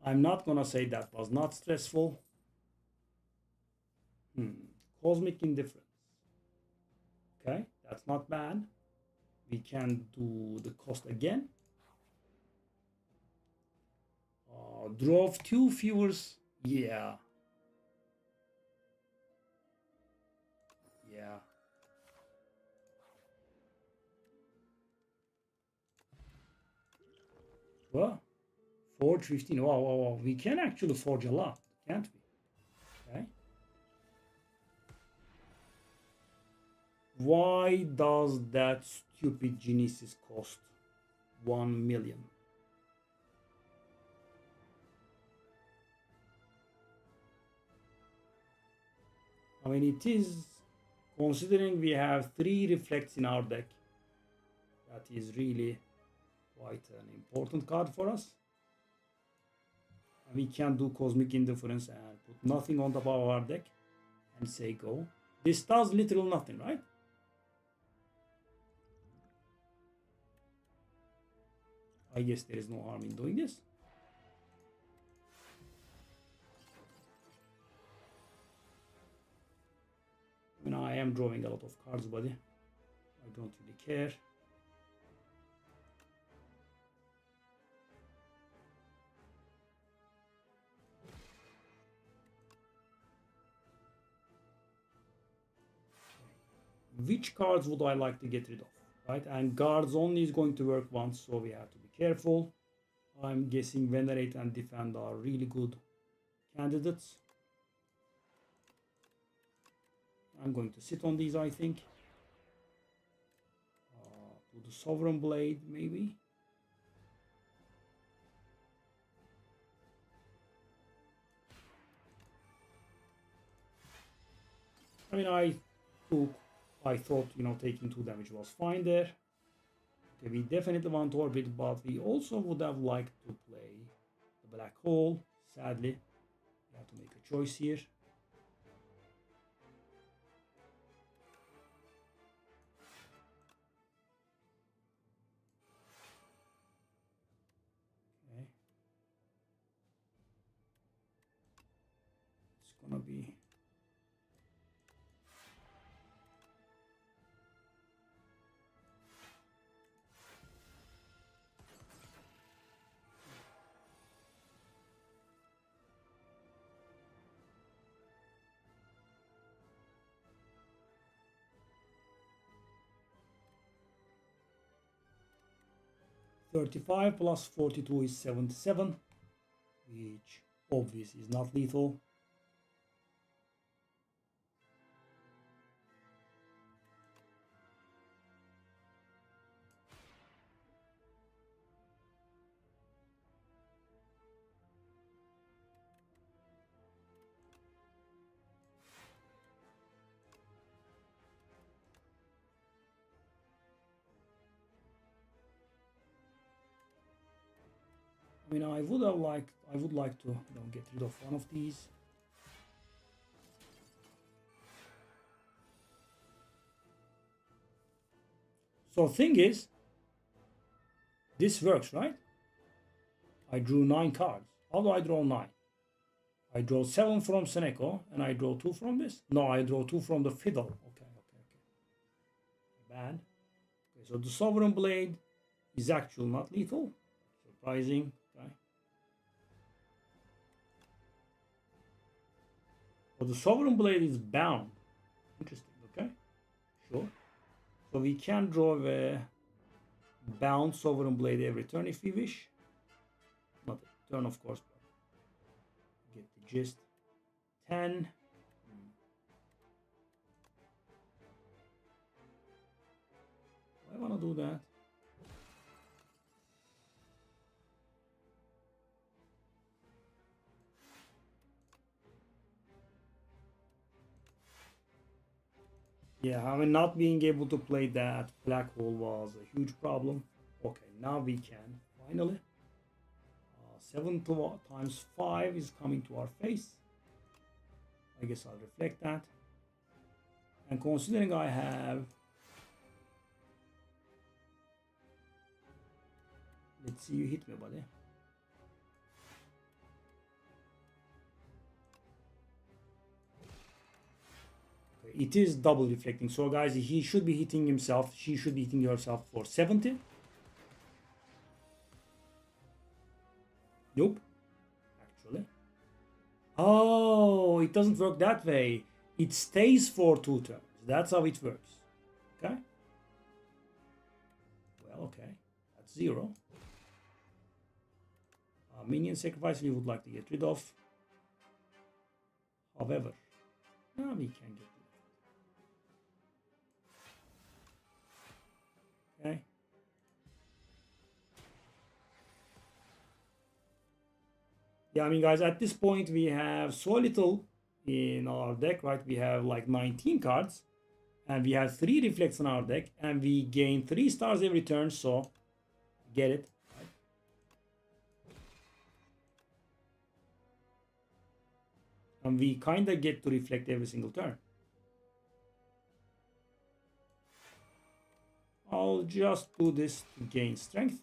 I'm not gonna say that was not stressful. Cosmic Indifference. Okay, that's not bad. We can do the cost again. Drove 2 viewers. Yeah. Yeah. Well, forge 15. Wow, wow, wow. We can actually forge a lot, can't we? Okay. Why does that stupid Genesis cost 1 million? I mean, it is, considering we have 3 reflects in our deck, that is really quite an important card for us. And we can do Cosmic Indifference and put nothing on top of our deck and say go. This does literal nothing, right? I guess there is no harm in doing this. I mean, I am drawing a lot of cards, buddy. I don't really care. Which cards would I like to get rid of, right? And guards only is going to work once, so we have to be careful. I'm guessing Venerate and Defend are really good candidates. I'm going to sit on these, I think. Do the Sovereign Blade, maybe. I mean, I thought, taking 2 damage was fine there. Okay, we definitely want Orbit, but we also would have liked to play the Black Hole. Sadly, we have to make a choice here. Okay. It's gonna be... $35 plus 42 is 77, which obviously is not lethal. I mean, I would like to get rid of one of these. So thing is, this works, right? I drew 9 cards. How do I draw 9? I draw 7 from Seneko, and I draw 2 from this. No, I draw 2 from the fiddle. Okay. Bad. Okay, so the Sovereign Blade is actually not lethal. Surprising. Okay. So the Sovereign Blade is bound. Interesting, okay? Sure. So we can draw a bound Sovereign Blade every turn if we wish. Not a turn, of course, but get the gist. 10. I want to do that. Yeah, I mean, not being able to play that black hole was a huge problem. Okay, now we can finally. 7 times 5 is coming to our face. I guess I'll reflect that. And considering I have, let's see, you hit me, buddy. Okay, it is double reflecting. So guys, he should be hitting himself. She should be hitting herself for 70. Nope. Actually. Oh, it doesn't work that way. It stays for 2 turns. That's how it works. Okay. Well, okay. That's 0. Minion sacrifice we would like to get rid of. However, now we can get rid of it. Okay. Yeah, I mean, guys, at this point we have so little in our deck, right? We have like 19 cards, and we have 3 reflects in our deck, and we gain 3 stars every turn. So, get it? Right? And we kind of get to reflect every single turn. I'll just do this to gain strength.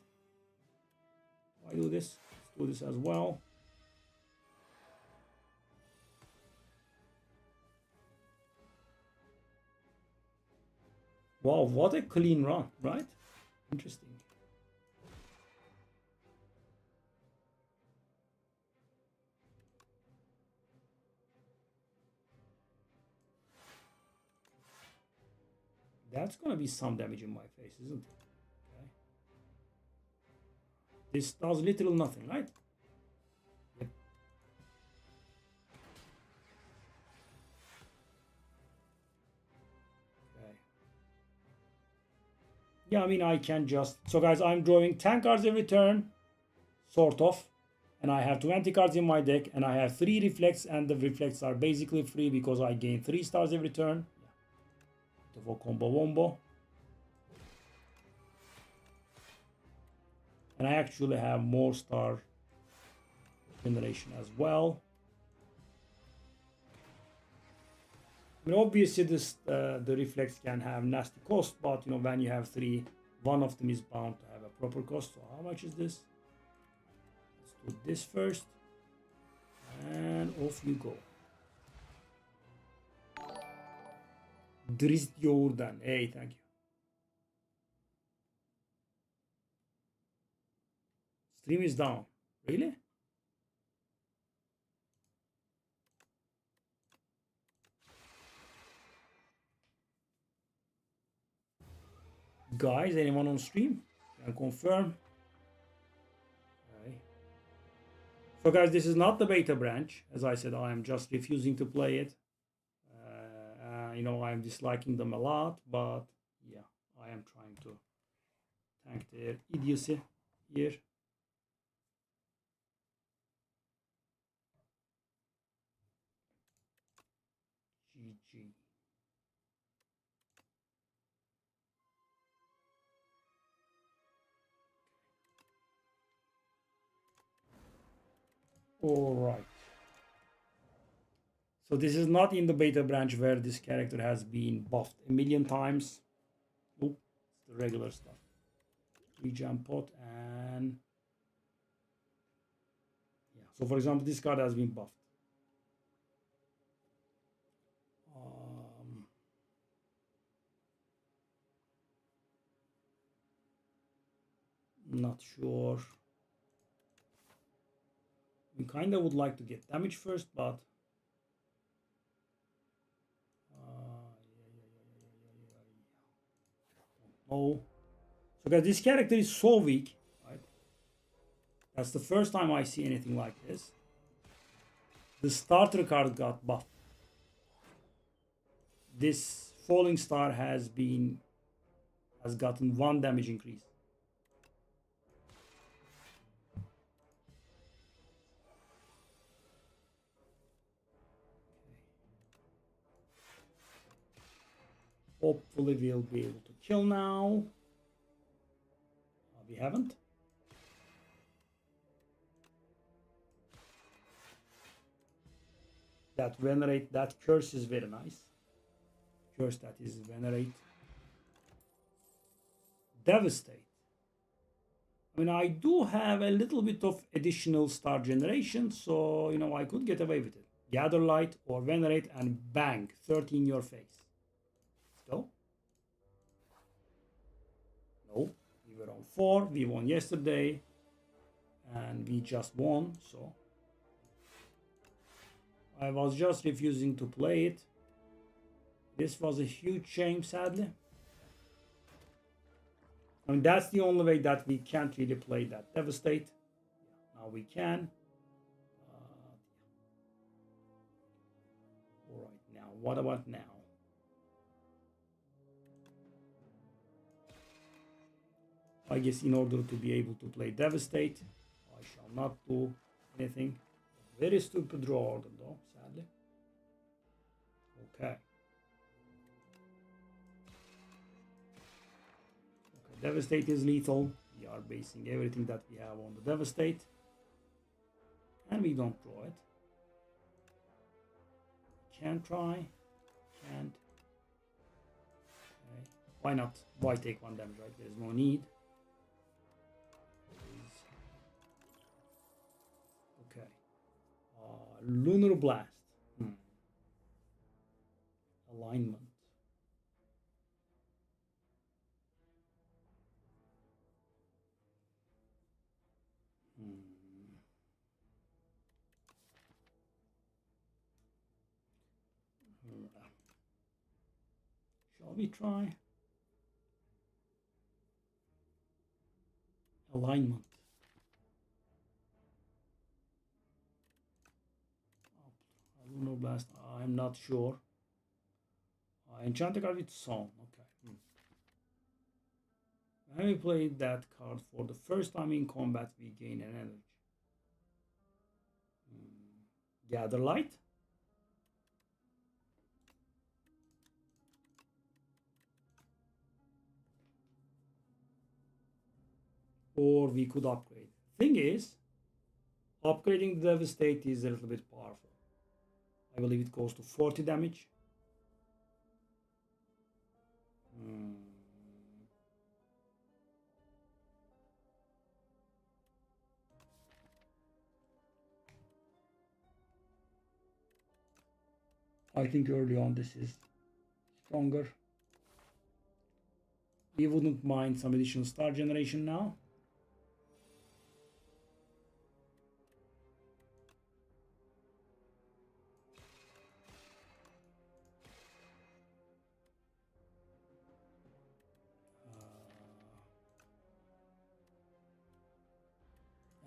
Why do this? Let's do this as well. Wow, what a clean run, right? Interesting. That's going to be some damage in my face, isn't it? Okay. This does literally nothing, right? Yep. Okay. Yeah, I mean, I can just... So, guys, I'm drawing 10 cards every turn, sort of. And I have 20 cards in my deck, and I have 3 reflects, and the reflects are basically free because I gain 3 stars every turn. Yeah. For combo wombo. And I actually have more star generation as well. I mean, obviously, this the reflex can have nasty cost, but you know, when you have 3, one of them is bound to have a proper cost. So how much is this? Let's do this first, and off you go. Drist Jordan. Hey, thank you. Stream is down. Really? Guys, anyone on stream? Can confirm. Okay. So guys, this is not the beta branch. As I said, I am just refusing to play it. You know, I'm disliking them a lot, but yeah, I am trying to tank their idiocy here. GG. All right. So this is not in the beta branch where this character has been buffed a million times. Nope, it's the regular stuff. 3 jump pot and yeah. So for example, this card has been buffed. Not sure. We kind of would like to get damage first, but No. So guys, this character is so weak, right? That's the first time I see anything like this. The starter card got buffed. This falling star has gotten 1 damage increase. Hopefully we'll be able to kill now. We haven't. That venerate, that curse is very nice. Curse that is venerate. Devastate. I mean, I do have a little bit of additional star generation, so you know I could get away with it. Gather light or venerate and bang, 30 in your face. Let's go. No, we were on 4. We won yesterday, and we just won. So I was just refusing to play it. This was a huge shame, sadly. I mean, that's the only way that we can't really play that devastate. Now we can. All right, now what about now? I guess in order to be able to play devastate, I shall not do anything. Very stupid draw order though, sadly. Okay. Devastate is lethal. We are basing everything that we have on the Devastate. And we don't draw it. Can try. Can't. Okay. Why not? Why take 1 damage, right? There's no need. Okay. Lunar Blast. Alignment. Shall we try? Alignment. Lunar Blast, I'm not sure. Enchanted card with Song. Okay. When we play that card for the first time in combat, we gain an energy. Gather Light. Or we could upgrade. Thing is, upgrading the Devastate is a little bit powerful. I believe it goes to 40 damage. I think early on this is stronger. We wouldn't mind some additional star generation now.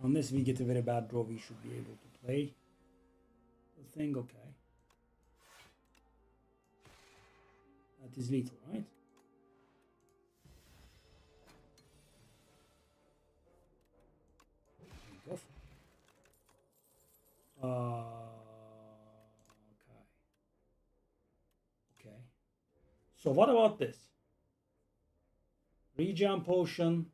Unless we get a very bad draw, we should be able to play the thing. Okay. That is lethal, right? Okay. So what about this? Regen potion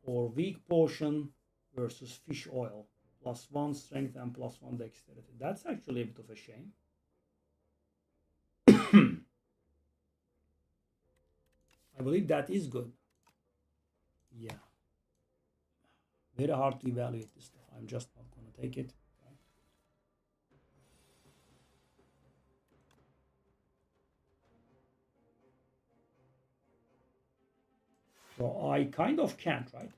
or weak potion versus fish oil. +1 strength and +1 dexterity. That's actually a bit of a shame. I believe that is good. Yeah. Very hard to evaluate this stuff. I'm just not going to take it. Okay. So I kind of can't, right?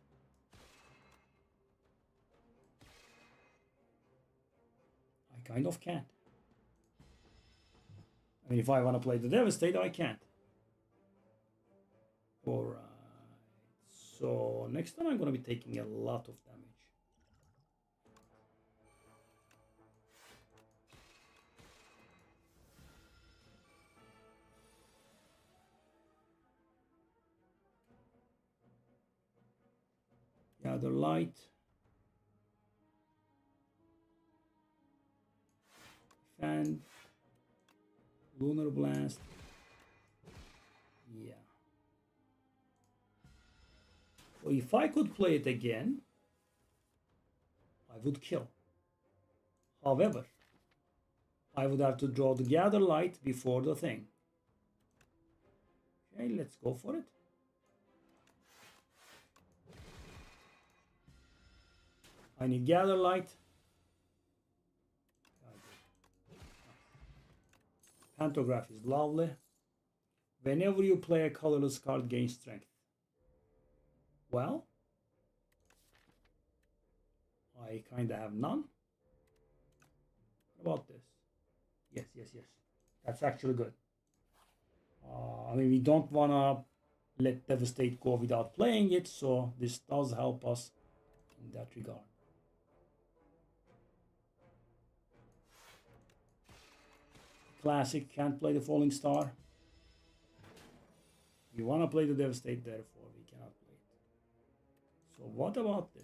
I kind of can't. I mean, if I want to play the Devastate, I can't. So next time I'm going to be taking a lot of damage. Gather light. Fan. Lunar blast. Yeah. So if I could play it again, I would kill. However, I would have to draw the gather light before the thing. Okay, let's go for it. I need gather light. Pantograph is lovely. Whenever you play a colorless card, gain strength. Well, I kind of have none. What about this? Yes, yes, yes. That's actually good. I mean, we don't want to let Devastate go without playing it, so this does help us in that regard. Classic, can't play the Falling Star. We want to play the Devastate, therefore we cannot play it. So what about this?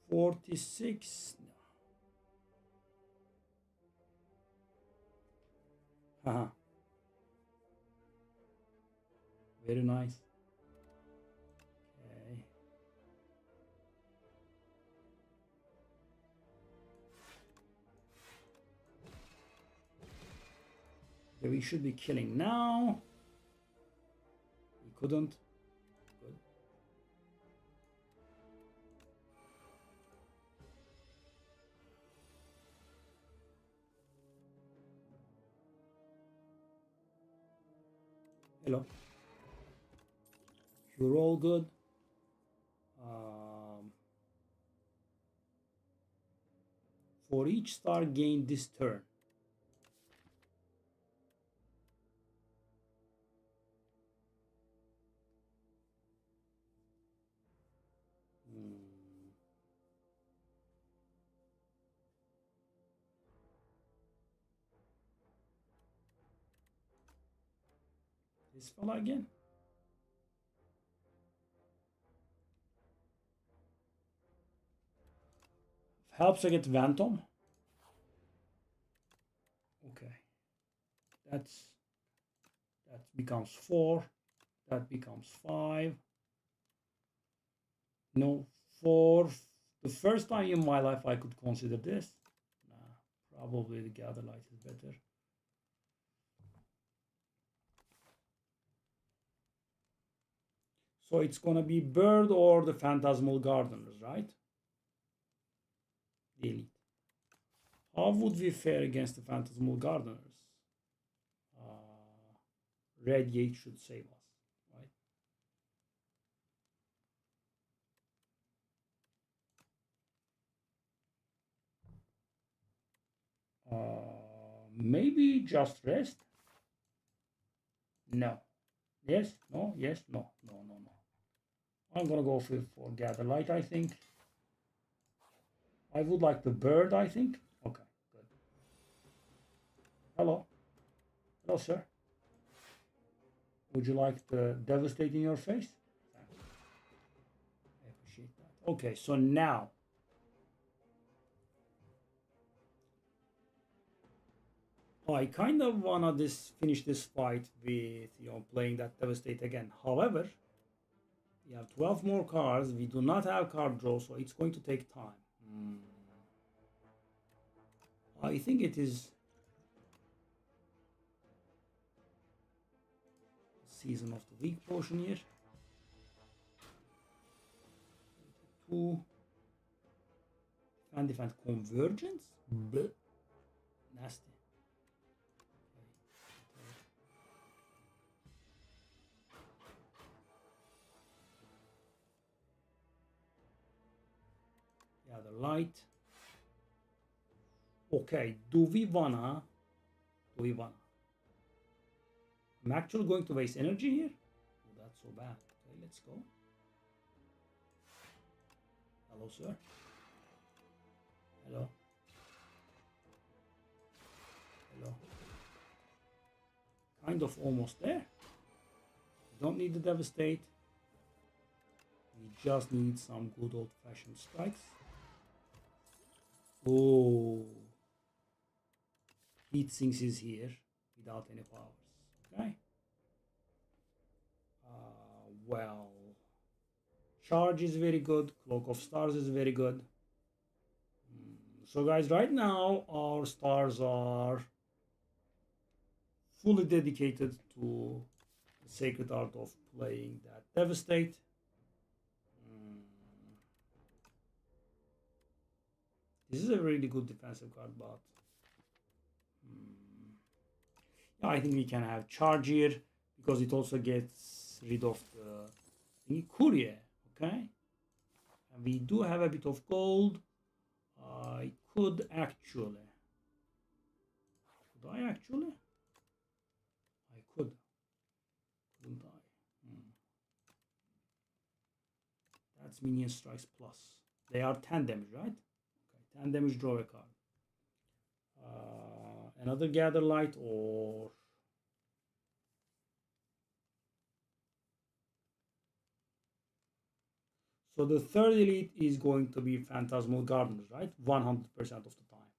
46. No. Haha. Very nice. Okay. Okay, we should be killing now. We couldn't. Good. Hello. You're all good. For each star gained this turn. This fella again. Helps I get Phantom. Okay. That becomes 4. That becomes 5. No, for the first time in my life I could consider this. Nah, probably the Gather Light is better. So it's gonna be Bird or the Phantasmal Gardeners, right? The elite. How would we fare against the Phantasmal Gardeners? Radiate should save us, right? Maybe just rest? No. Yes, no, yes, no, no, no, no. I'm gonna go for Gather Light, I think. I would like the Bird, I think. Okay, good. Hello. Hello, sir. Would you like the Devastate in your face? Thanks. I appreciate that. Okay, so now. I kind of wanna finish this fight with playing that Devastate again. However, we have 12 more cards. We do not have card draw, so it's going to take time. I think it is Season of the Weak potion here. 2. Defend Convergence? Bleh. Nasty. Yeah, the light. Okay, do we wanna? I'm actually going to waste energy here. so bad. Okay, let's go. Hello, sir. Hello. Hello. Kind of almost there. We don't need the devastate. We just need some good old-fashioned strikes. Oh. Heat sinks is here without any powers. Okay. Well. Charge is very good. Cloak of Stars is very good. So guys, right now our stars are fully dedicated to the sacred art of playing that devastate. This is a really good defensive card, but yeah, I think we can have charge here because it also gets rid of the courier. Okay, and we do have a bit of gold. I could actually. Could I actually? I could. Couldn't I? That's minion strikes plus. They are 10 damage, right? Okay, 10 damage, draw a card. Another gather light or. So the third elite is going to be Phantasmal Gardeners, right? 100% of the time.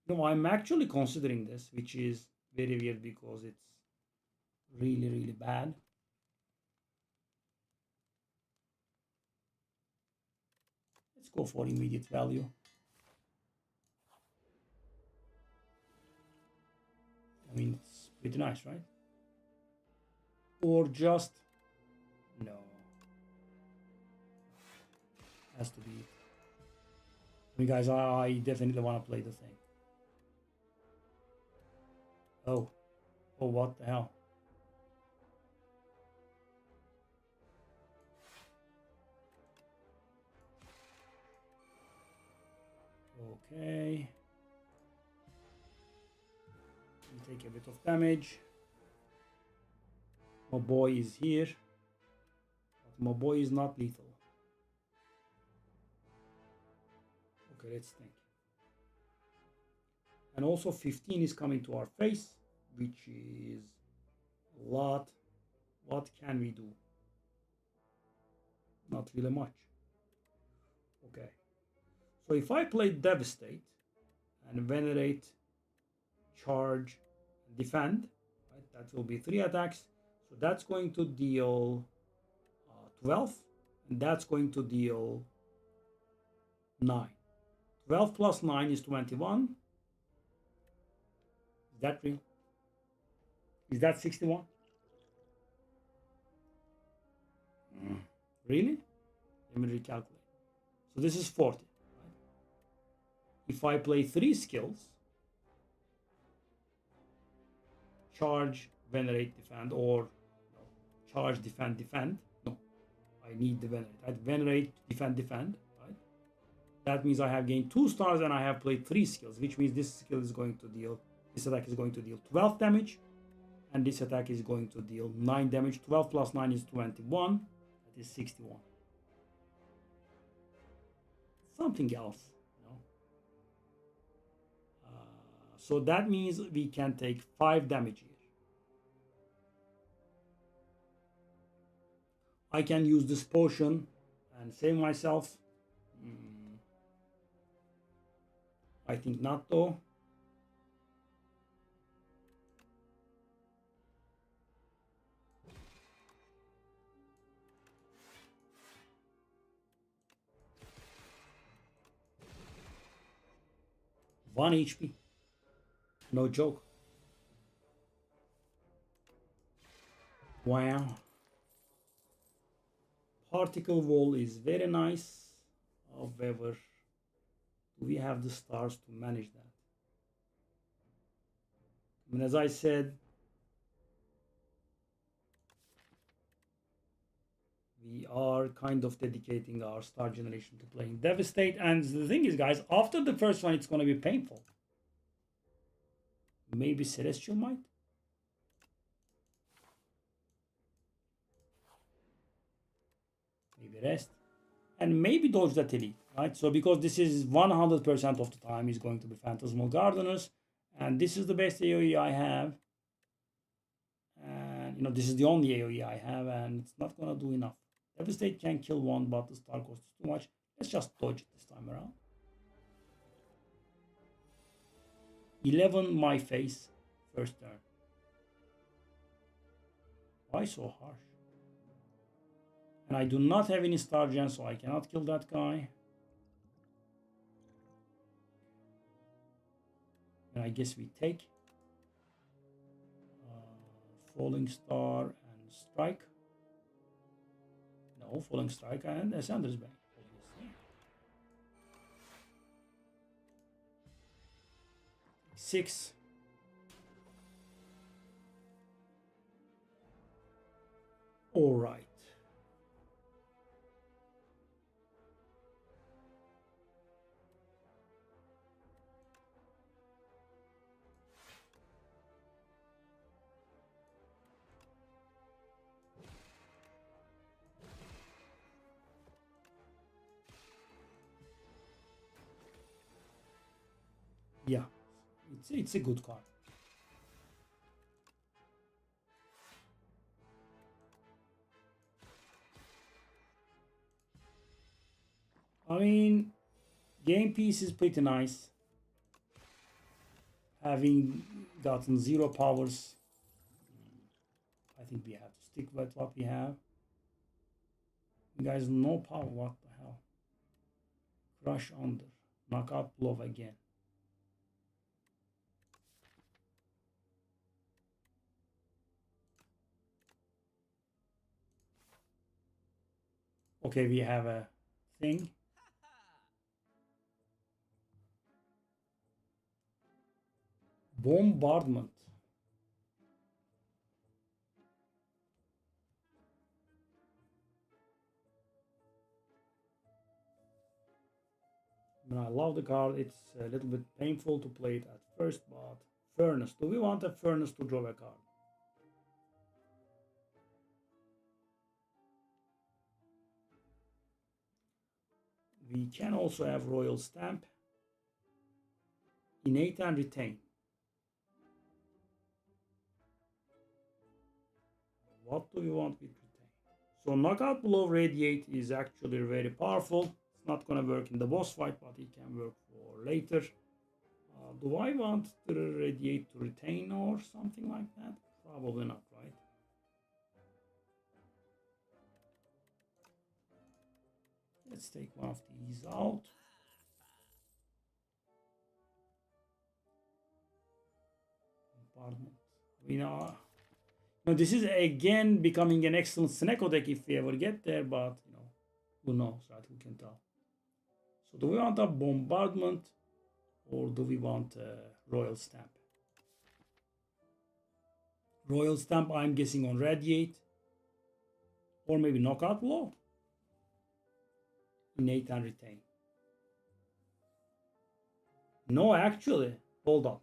No, I'm actually considering this, which is very weird because it's really, really bad. Let's go for immediate value. I mean, it's pretty nice, right? Or just... No. Has to be. I mean, guys, I definitely want to play the thing. Oh. Oh, what the hell? Okay. We take a bit of damage. My boy is here. But my boy is not lethal. Okay, let's think. And also 15 is coming to our face, which is a lot. What can we do? Not really much. Okay. So if I play Devastate and Venerate, Charge, Defend, right, that will be 3 attacks. So that's going to deal 12, and that's going to deal 9. 12 plus 9 is 21. Is that real? Is that 61? Really? Let me recalculate. So this is 40. Right? If I play 3 skills, charge, venerate, defend, or charge, defend, defend. No, I need the venerate. Right? Venerate, defend, defend. Right? That means I have gained 2 stars and I have played 3 skills, which means this skill is going to deal, this attack is going to deal 12 damage, and this attack is going to deal 9 damage. 12 plus 9 is 21. That is 61. Something else. So that means we can take 5 damage here. I can use this potion and save myself. I think not though. One HP. No joke. Wow. Particle wall is very nice. However, do we have the stars to manage that? I mean, as I said, we are kind of dedicating our star generation to playing Devastate. And the thing is, guys, after the first one, it's going to be painful. Maybe Celestial Might? maybe rest, and maybe dodge that elite, right? So because this is 100% of the time is going to be Phantasmal Gardeners, and this is the best AoE I have, and this is the only AoE I have, and it's not gonna do enough. Devastate can kill one, but the star cost is too much. Let's just dodge it this time around. 11 my face, first turn. Why so harsh? And I do not have any star gen, so I cannot kill that guy. And I guess we take Falling Star and Strike. No, Falling Strike and Ascender's Bane, obviously. 6. All right. Yeah, it's a good card. I mean, game piece is pretty nice. Having gotten 0 powers, I think we have to stick with what we have. You guys, no power, what the hell? Crush under, knockout blow again. Okay, we have a thing. Bombardment. I mean, I love the card. It's a little bit painful to play it at first, but Furnace. Do we want a Furnace to draw a card? We can also have Royal Stamp, Innate and Retain. What do we want with Retain? So Knockout Blow Radiate is actually very powerful. It's not going to work in the boss fight, but it can work for later. Do I want the Radiate to Retain or something like that? Probably not, right? Let's take one of these out. Bombardment. This is again becoming an excellent Snecko deck if we ever get there, but who knows, right? Who can tell? So do we want a Bombardment or do we want a Royal Stamp? Royal Stamp, I'm guessing on Radiate, or maybe Knockout Blow. Innate and Retain. No, actually, hold up.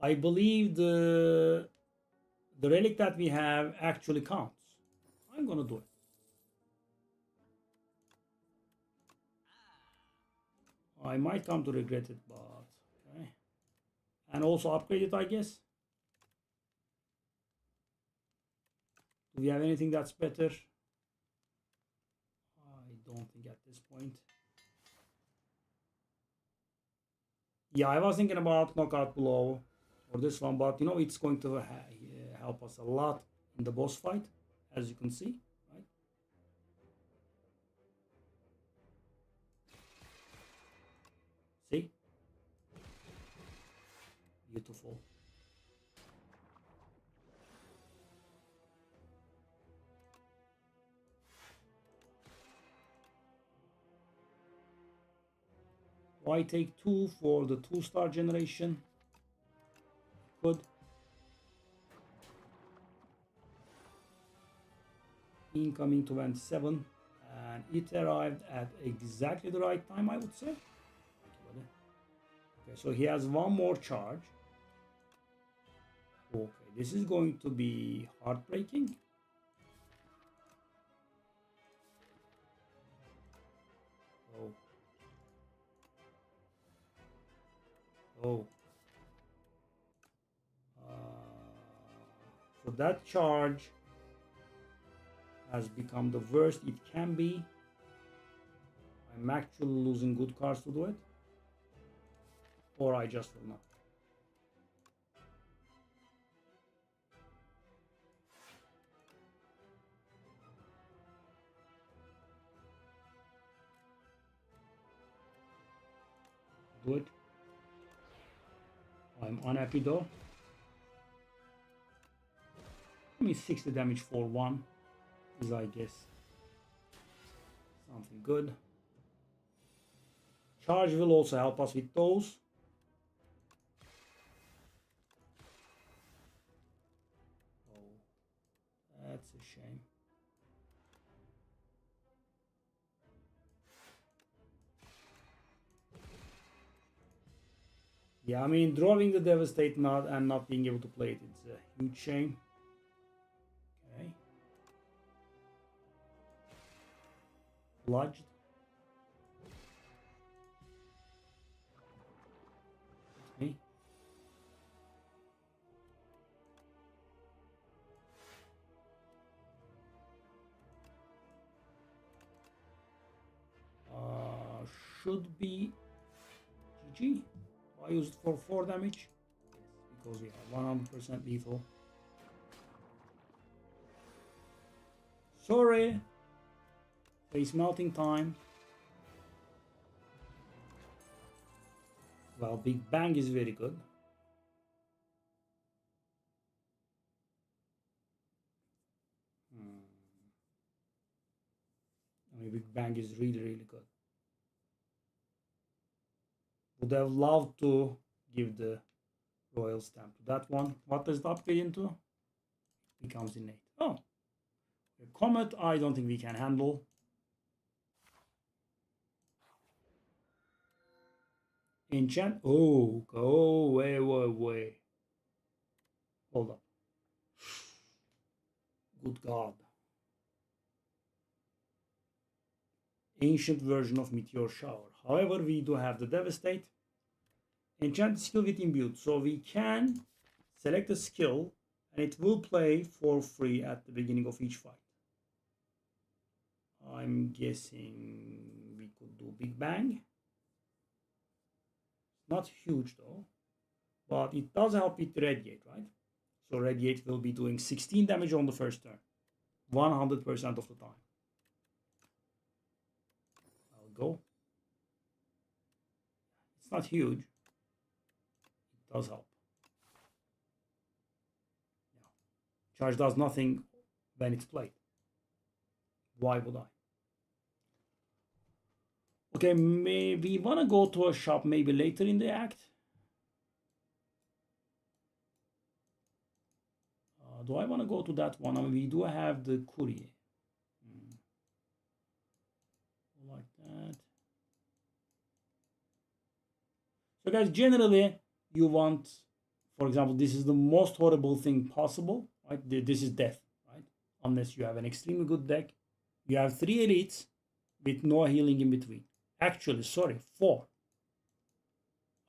I believe the relic that we have actually counts. I'm gonna do it. I might come to regret it, but okay. And also upgrade it, I guess. Do we have anything that's better? I don't think at this point. Yeah, I was thinking about Knockout Blow or this one, but it's going to help us a lot in the boss fight, as you can see, right? See? Beautiful. Why take 2 for the 2-star generation? Good. Incoming 27, and it arrived at exactly the right time, I would say. Okay, so he has one more charge. Okay, this is going to be heartbreaking. Oh. So that charge has become the worst it can be. I'm actually losing good cards to do it. Or I just will not. Do it. I'm unhappy though. I mean 60 damage for one is, I guess, something good. Charge will also help us with those. Oh, that's a shame. Yeah, I mean, drawing the Devastate and not being able to play it, it's a huge shame. Okay. Bludged. Okay. Should be GG. I used for 4 damage because we have 100% lethal. Sorry. Face melting time. Well, Big Bang is very good. I mean, Big Bang is really, really good. Would have loved to give the royal stamp to that one. What does it upgrade into? It becomes innate. Oh, a comet. I don't think we can handle. Enchant. Oh, go away, away. Hold up. Good God. Ancient version of Meteor Shower. However, we do have the Devastate. Enchant skill with imbued. So we can select a skill and it will play for free at the beginning of each fight. I'm guessing we could do Big Bang. Not huge though, but it does help with Radiate, right? So Radiate will be doing 16 damage on the first turn, 100% of the time. I'll go. It's not huge. It does help. Yeah. Charge does nothing when it's played. Why would I? Okay, maybe we want to go to a shop maybe later in the act. Do I want to go to that one? I mean, we do have the courier. Like that. So guys, generally you want, for example, this is the most horrible thing possible, right? This is death, right? Unless you have an extremely good deck. You have 3 elites with no healing in between. Actually, sorry, 4.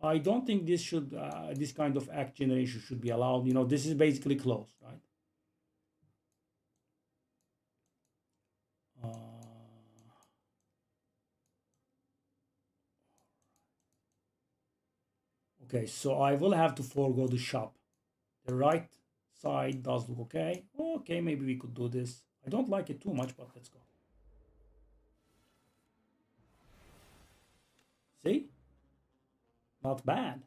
I don't think this should, this kind of act generation should be allowed. You know, this is basically closed, right? Okay, so I will have to forego the shop. The right side does look okay. Okay, maybe we could do this. I don't like it too much, but let's go. See? Not bad.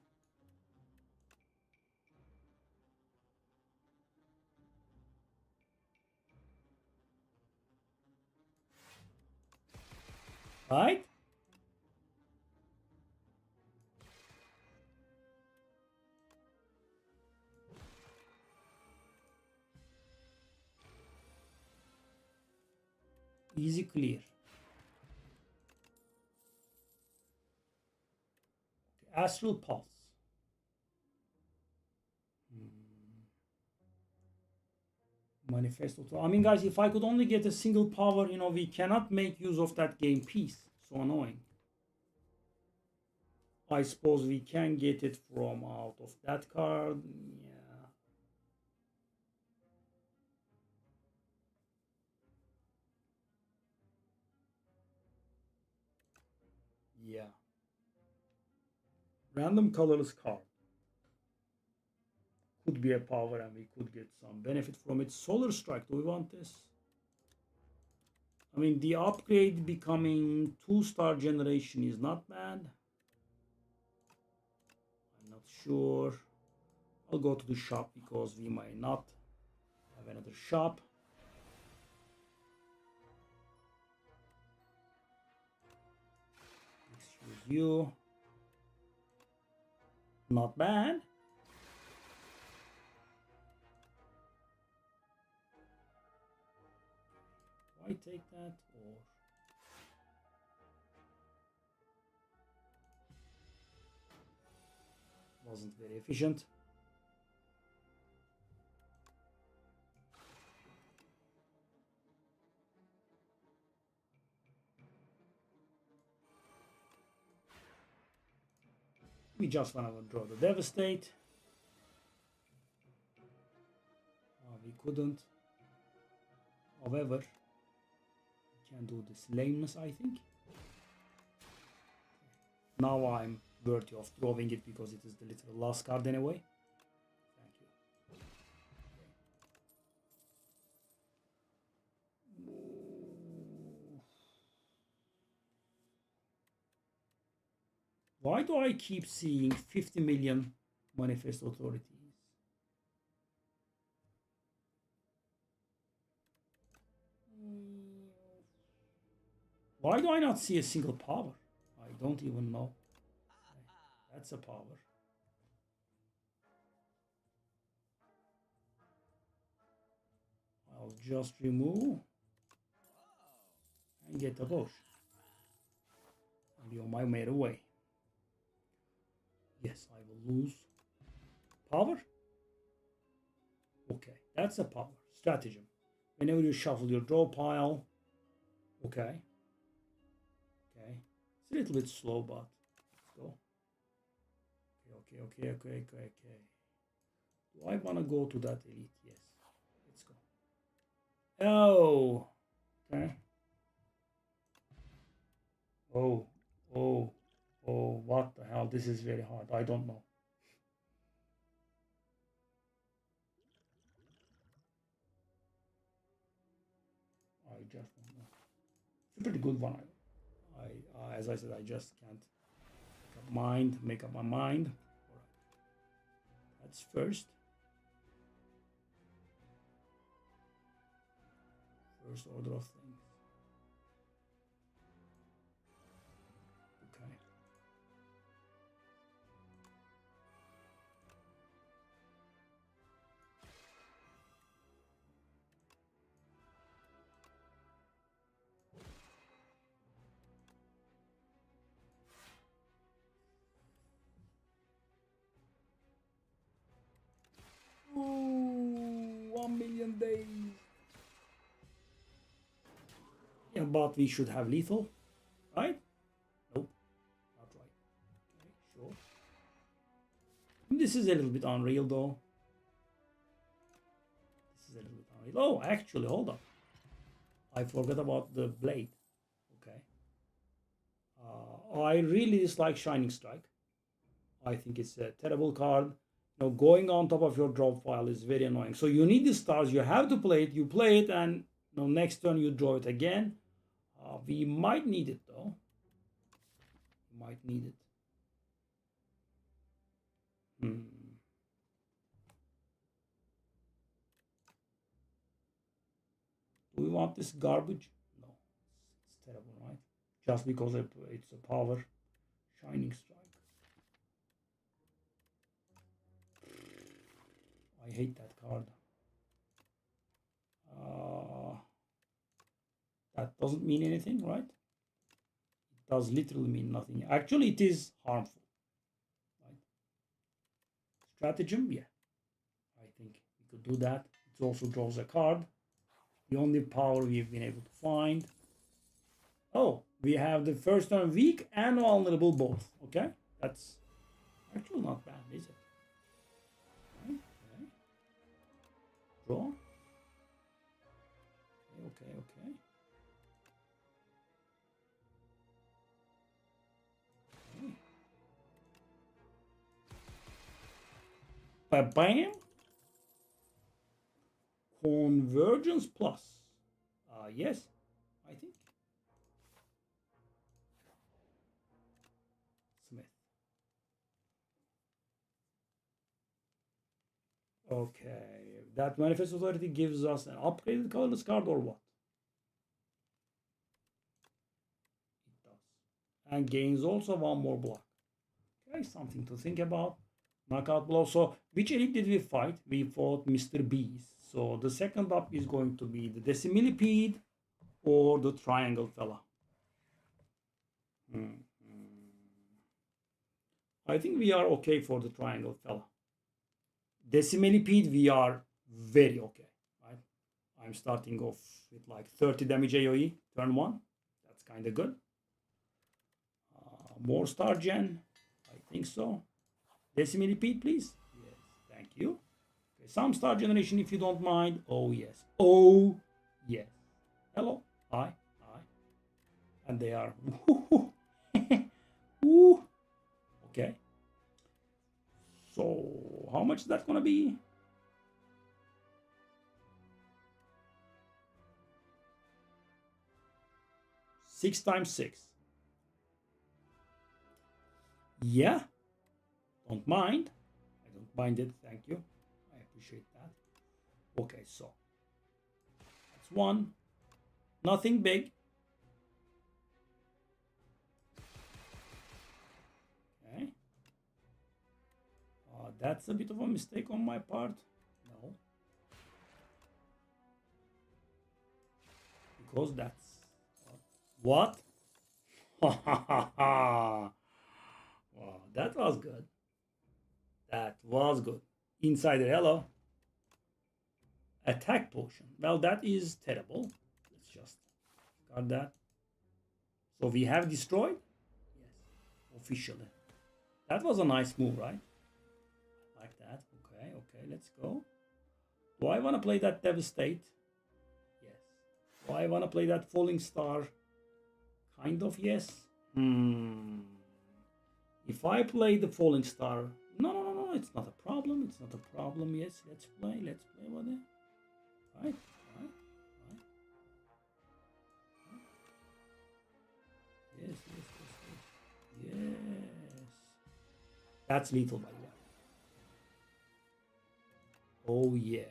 Right? Easy clear. Okay, Astral Pulse. Manifesto. I mean, guys, if I could only get a single power, you know, we cannot make use of that game piece. So annoying. I suppose we can get it from out of that card. Yeah. Yeah. Random colorless card. Could be a power and we could get some benefit from it. Solar Strike, do we want this? I mean, the upgrade becoming 2-star generation is not bad. I'm not sure. I'll go to the shop because we might not have another shop. Excuse you. Not bad. Why take that? Or wasn't very efficient. We just want to draw the Devastate. We couldn't. However, we can do this lameness, I think. Now I'm worthy of drawing it because it is the literal last card anyway. Thank you. Why do I keep seeing 50 million manifest authorities? Why do I not see a single power? I don't even know. That's a power. I'll just remove and get a bush. I'll be on my merry way. Yes, I will lose power. Okay, that's a power. Stratagem. Whenever you shuffle your draw pile. Okay. Okay. It's a little bit slow, but let's go. Okay. Do I want to go to that elite? Yes. Let's go. Oh. Okay. Oh, what the hell? This is very hard. I don't know. I just don't know. It's a pretty good one. As I said, I just can't make up my mind. All right. That's first. First order of things. Okay. Ooh, 1 million days. Yeah, but we should have lethal, right? Nope, not right. Okay, sure. This is a little bit unreal, though. This is a little bit unreal. Oh, actually, hold up. I forgot about the blade. Okay. I really dislike Shining Strike. I think it's a terrible card. You know, going on top of your drop file is very annoying. So you need the stars. You have to play it. You play it, and you know, next turn you draw it again. We might need it though. Might need it. Do we want this garbage? No, it's terrible, right? Just because it's a power. Shining Strike. I hate that card. That doesn't mean anything, right? It does literally mean nothing. Actually, it is harmful. Right? Stratagem, yeah. I think we could do that. It also draws a card. The only power we've been able to find. Oh, we have the first turn weak and vulnerable both. Okay. That's actually not bad, is it? Okay. Draw. Okay, okay. Bam! Convergence plus. Yes, I think. Smith. Okay. That Manifest Authority gives us an upgraded colorless card or what? It does. And gains also one more block. Okay, something to think about. Knockout blow. So, which elite did we fight? We fought Mr. Beast. So, the second up is going to be the Decimillipede or the Triangle fella. I think we are okay for the Triangle fella. Decimillipede, we are very okay. Right? I'm starting off with like 30 damage AoE, turn 1. That's kind of good. More Star Gen. I think so. Decimillipede, please. Yes, thank you. Okay, some Star Generation, if you don't mind. Oh, yes. Oh, yes. Hello. Hi. Hi. And they are. Okay. So, how much is that going to be? 6 times 6. Yeah. Don't mind. I don't mind it. Thank you. I appreciate that. Okay, so that's 1. Nothing big. Okay. That's a bit of a mistake on my part. No. Because that's... What? Wow, that was good. That was good. Insider, hello. Attack potion. Well, that is terrible. Let's just got that. So we have destroyed? Yes, officially. That was a nice move, right? I like that. Okay, okay, let's go. Do I want to play that Devastate? Yes. Do I want to play that Falling Star? Kind of, yes. If I play the Falling Star... No, it's not a problem. It's not a problem. Yes, let's play with it. Right. Yes. That's lethal, by the way. Oh, yes.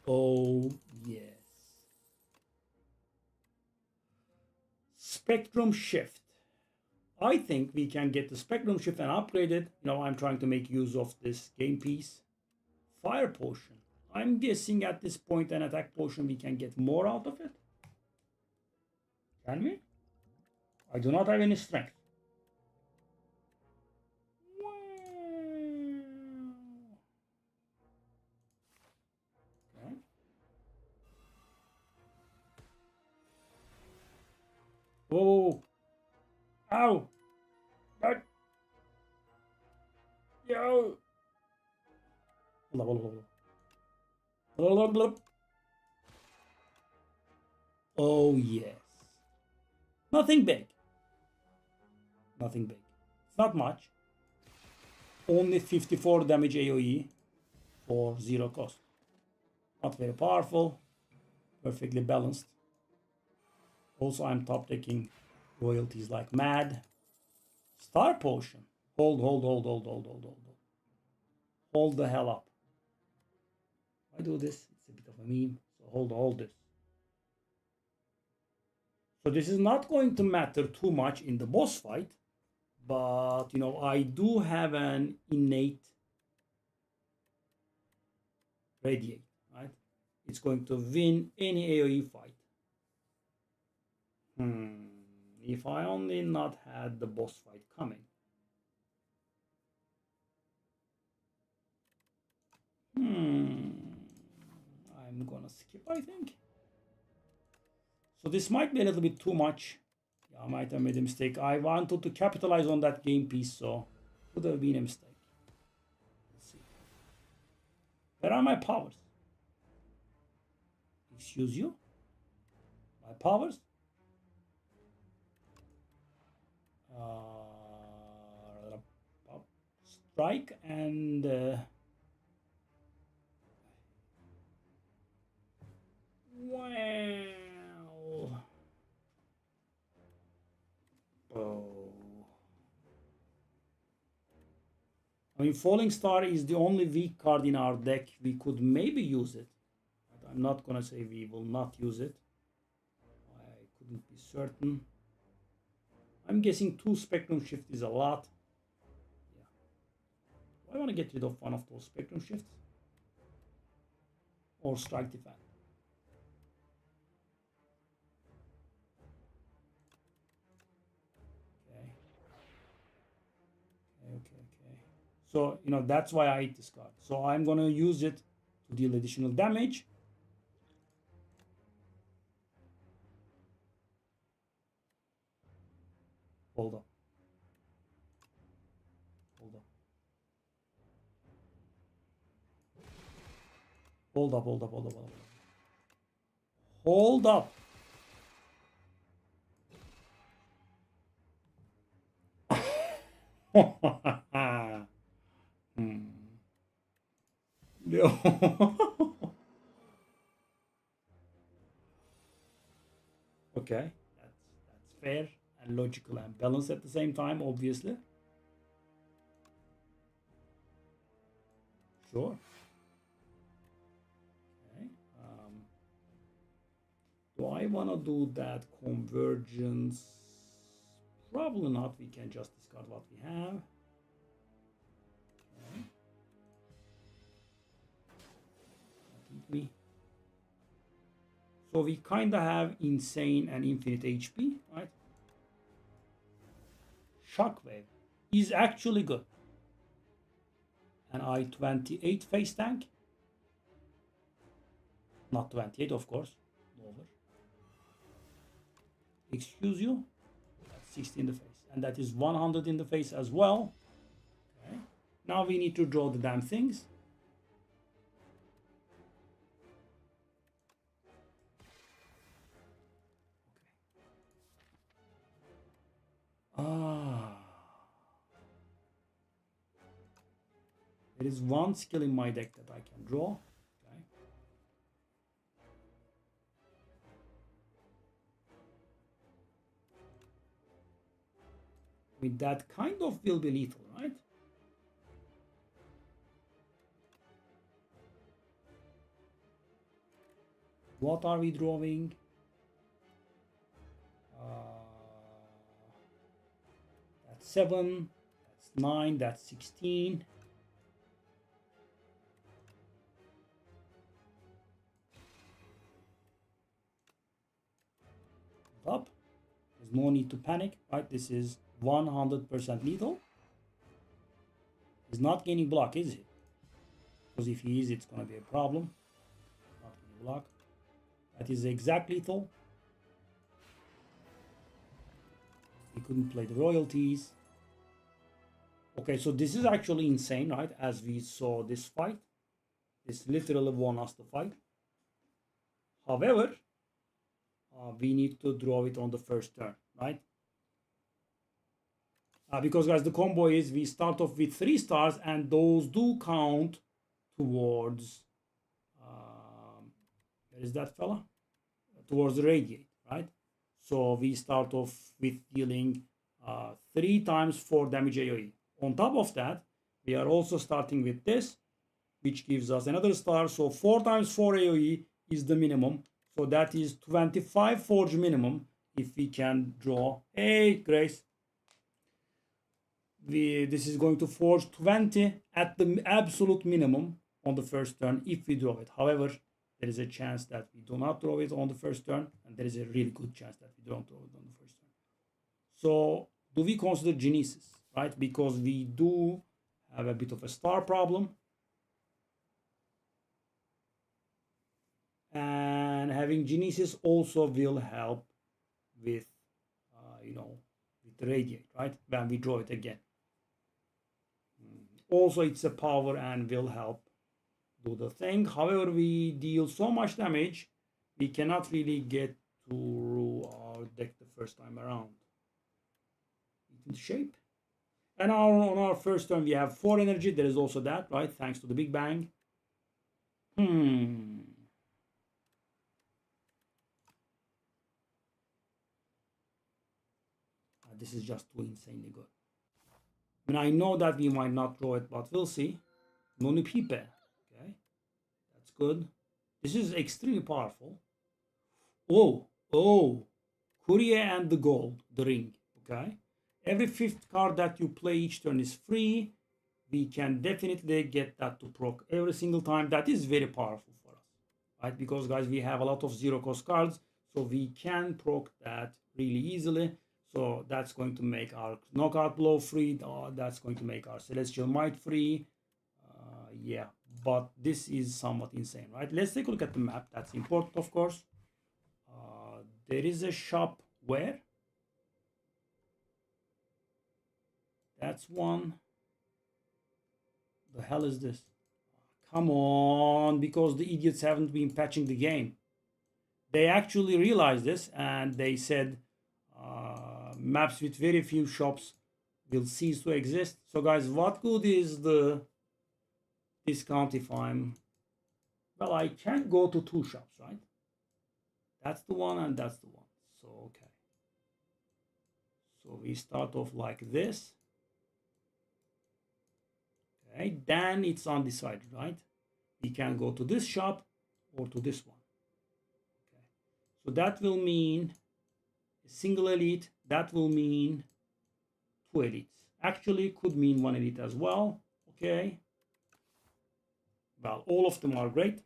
Oh, yes. Spectrum Shift. I think we can get the Spectrum Shift and upgrade it. I'm trying to make use of this game piece. Fire Potion. I'm guessing at this point an attack potion we can get more out of it. Can we? I do not have any strength. Okay. Oh. Ow. That. Yo. Oh, yes. Nothing big. Nothing big. It's not much. Only 54 damage AoE for 0 cost. Not very powerful. Perfectly balanced. Also, I'm top decking royalties like mad. Star Potion. Hold. Hold the hell up. I do this. It's a bit of a meme. So hold this. So this is not going to matter too much in the boss fight. But, I do have an innate radiate, right? It's going to win any AoE fight. If I only not had the boss fight coming. I'm gonna skip, I think. So this might be a little bit too much Yeah, I might have made a mistake. I wanted to capitalize on that game piece, so could have been a mistake. Let's see. Where are my powers? Excuse you? My powers? Strike and well, oh. I mean, Falling Star is the only weak card in our deck. We could maybe use it, but I'm not gonna say we will not use it. I couldn't be certain. I'm guessing 2 Spectrum Shift is a lot. I want to get rid of one of those Spectrum Shifts or Strike Defend. Okay. So, that's why I hate this card. So I'm going to use it to deal additional damage. Hold up. Hold up. Okay, that's fair and logical and balanced at the same time, obviously. Sure. Okay. Do I want to do that convergence? Probably not. We can just discard what we have. Okay. Me. So we kind of have insane and infinite HP, right? Shockwave is actually good. And I-28 face tank. Not 28, of course. Lower. Excuse you. That's 60 in the face. And that is 100 in the face as well. Okay. Now we need to draw the damn things. There is one skill in my deck that I can draw. Okay. I mean, that kind of will be lethal, right? What are we drawing? That's 7, that's 9, that's 16. Up. There's no need to panic, right? This is 100% lethal. He's not gaining block, is he? Because if he is, it's going to be a problem. Not gaining block. That is exact lethal. He couldn't play the royalties. Okay, so this is actually insane, right? As we saw this fight. This literally won us the fight. However, we need to draw it on the first turn, right? Because guys, the combo is we start off with 3 stars and those do count towards, where is that fella? Towards the radiate, right? So we start off with dealing 3 times 4 damage AoE. On top of that, we are also starting with this, which gives us another star. So 4 times 4 AoE is the minimum. So that is 25 forge minimum if we can draw. Hey, Grace. This is going to forge 20 at the absolute minimum on the first turn if we draw it. However, there is a chance that we do not draw it on the first turn, and there is a really good chance that we don't draw it on the first turn. So do we consider Genesis, right? Because we do have a bit of a star problem. And having Genesis also will help with with the radiate, right? When we draw it again. Also, it's a power and will help do the thing. However, we deal so much damage, we cannot really get to our deck the first time around. In shape. And on our first turn, we have 4 energy. There is also that, right? Thanks to the Big Bang. This is just too insanely good. I mean, I know that we might not draw it, but we'll see. Noni Pipe. Okay. That's good. This is extremely powerful. Oh. Courier and the gold, the ring. Okay. Every 5th card that you play each turn is free. We can definitely get that to proc every single time. That is very powerful for us, right? Because, guys, we have a lot of 0-cost cards, so we can proc that really easily. So that's going to make our knockout blow free. That's going to make our celestial might free. Yeah, but this is somewhat insane, right? Let's take a look at the map. That's important, of course. There is a shop where? That's one. The hell is this? Come on, because the idiots haven't been patching the game. They actually realized this and they said maps with very few shops will cease to exist. So, guys, what good is the discount if I'm... Well, I can go to 2 shops, right? That's the one and that's the one. So, okay. So we start off like this. Okay, then it's undecided, right? We can go to this shop or to this one. Okay, so that will mean a single elite. That will mean 2 elites. Actually, could mean 1 elite as well. Okay. Well, all of them are great.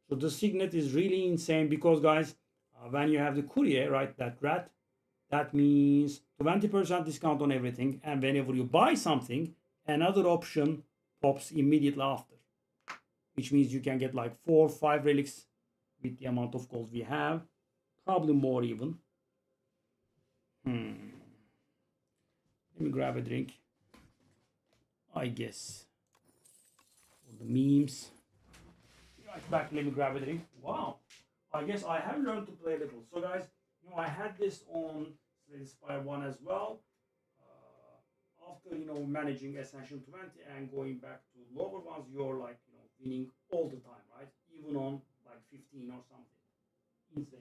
So the signet is really insane because, guys, when you have the courier, right, that rat, that means 20% discount on everything. And whenever you buy something, another option pops immediately after, which means you can get like 4 or 5 relics with the amount of gold we have, probably more even. Let me grab a drink, I guess, for the memes. Right back, let me grab a drink. Wow, I guess I have learned to play a little. So, guys, I had this on Inspire 1 as well. After managing Ascension 20 and going back to lower ones, you're like winning all the time, right? Even on like 15 or something. Insane.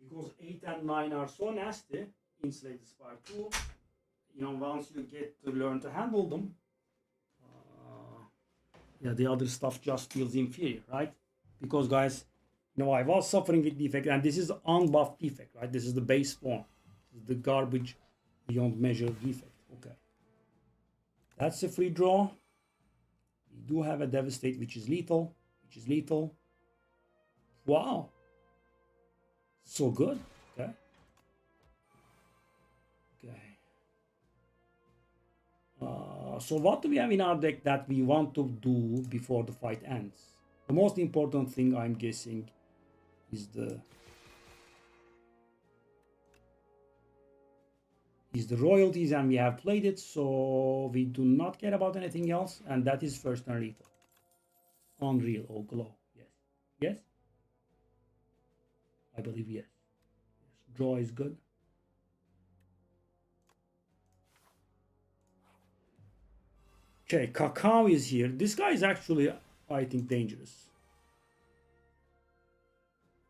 Because 8 and 9 are so nasty in Slay the Spire 2. Once you get to learn to handle them, yeah, the other stuff just feels inferior, right? Because, guys, I was suffering with defect, and this is unbuffed defect, right? This is the base form. This is the garbage beyond measure defect. Okay. That's a free draw. We do have a Devastate, which is lethal. Wow. So good. Okay. So what do we have in our deck that we want to do before the fight ends? The most important thing, I'm guessing, is the royalties, and we have played it, so we do not care about anything else, and that is first turn lethal. Unreal or glow. Yes. I believe yes. Draw is good. Okay, Cacao is here. This guy is actually, I think, dangerous.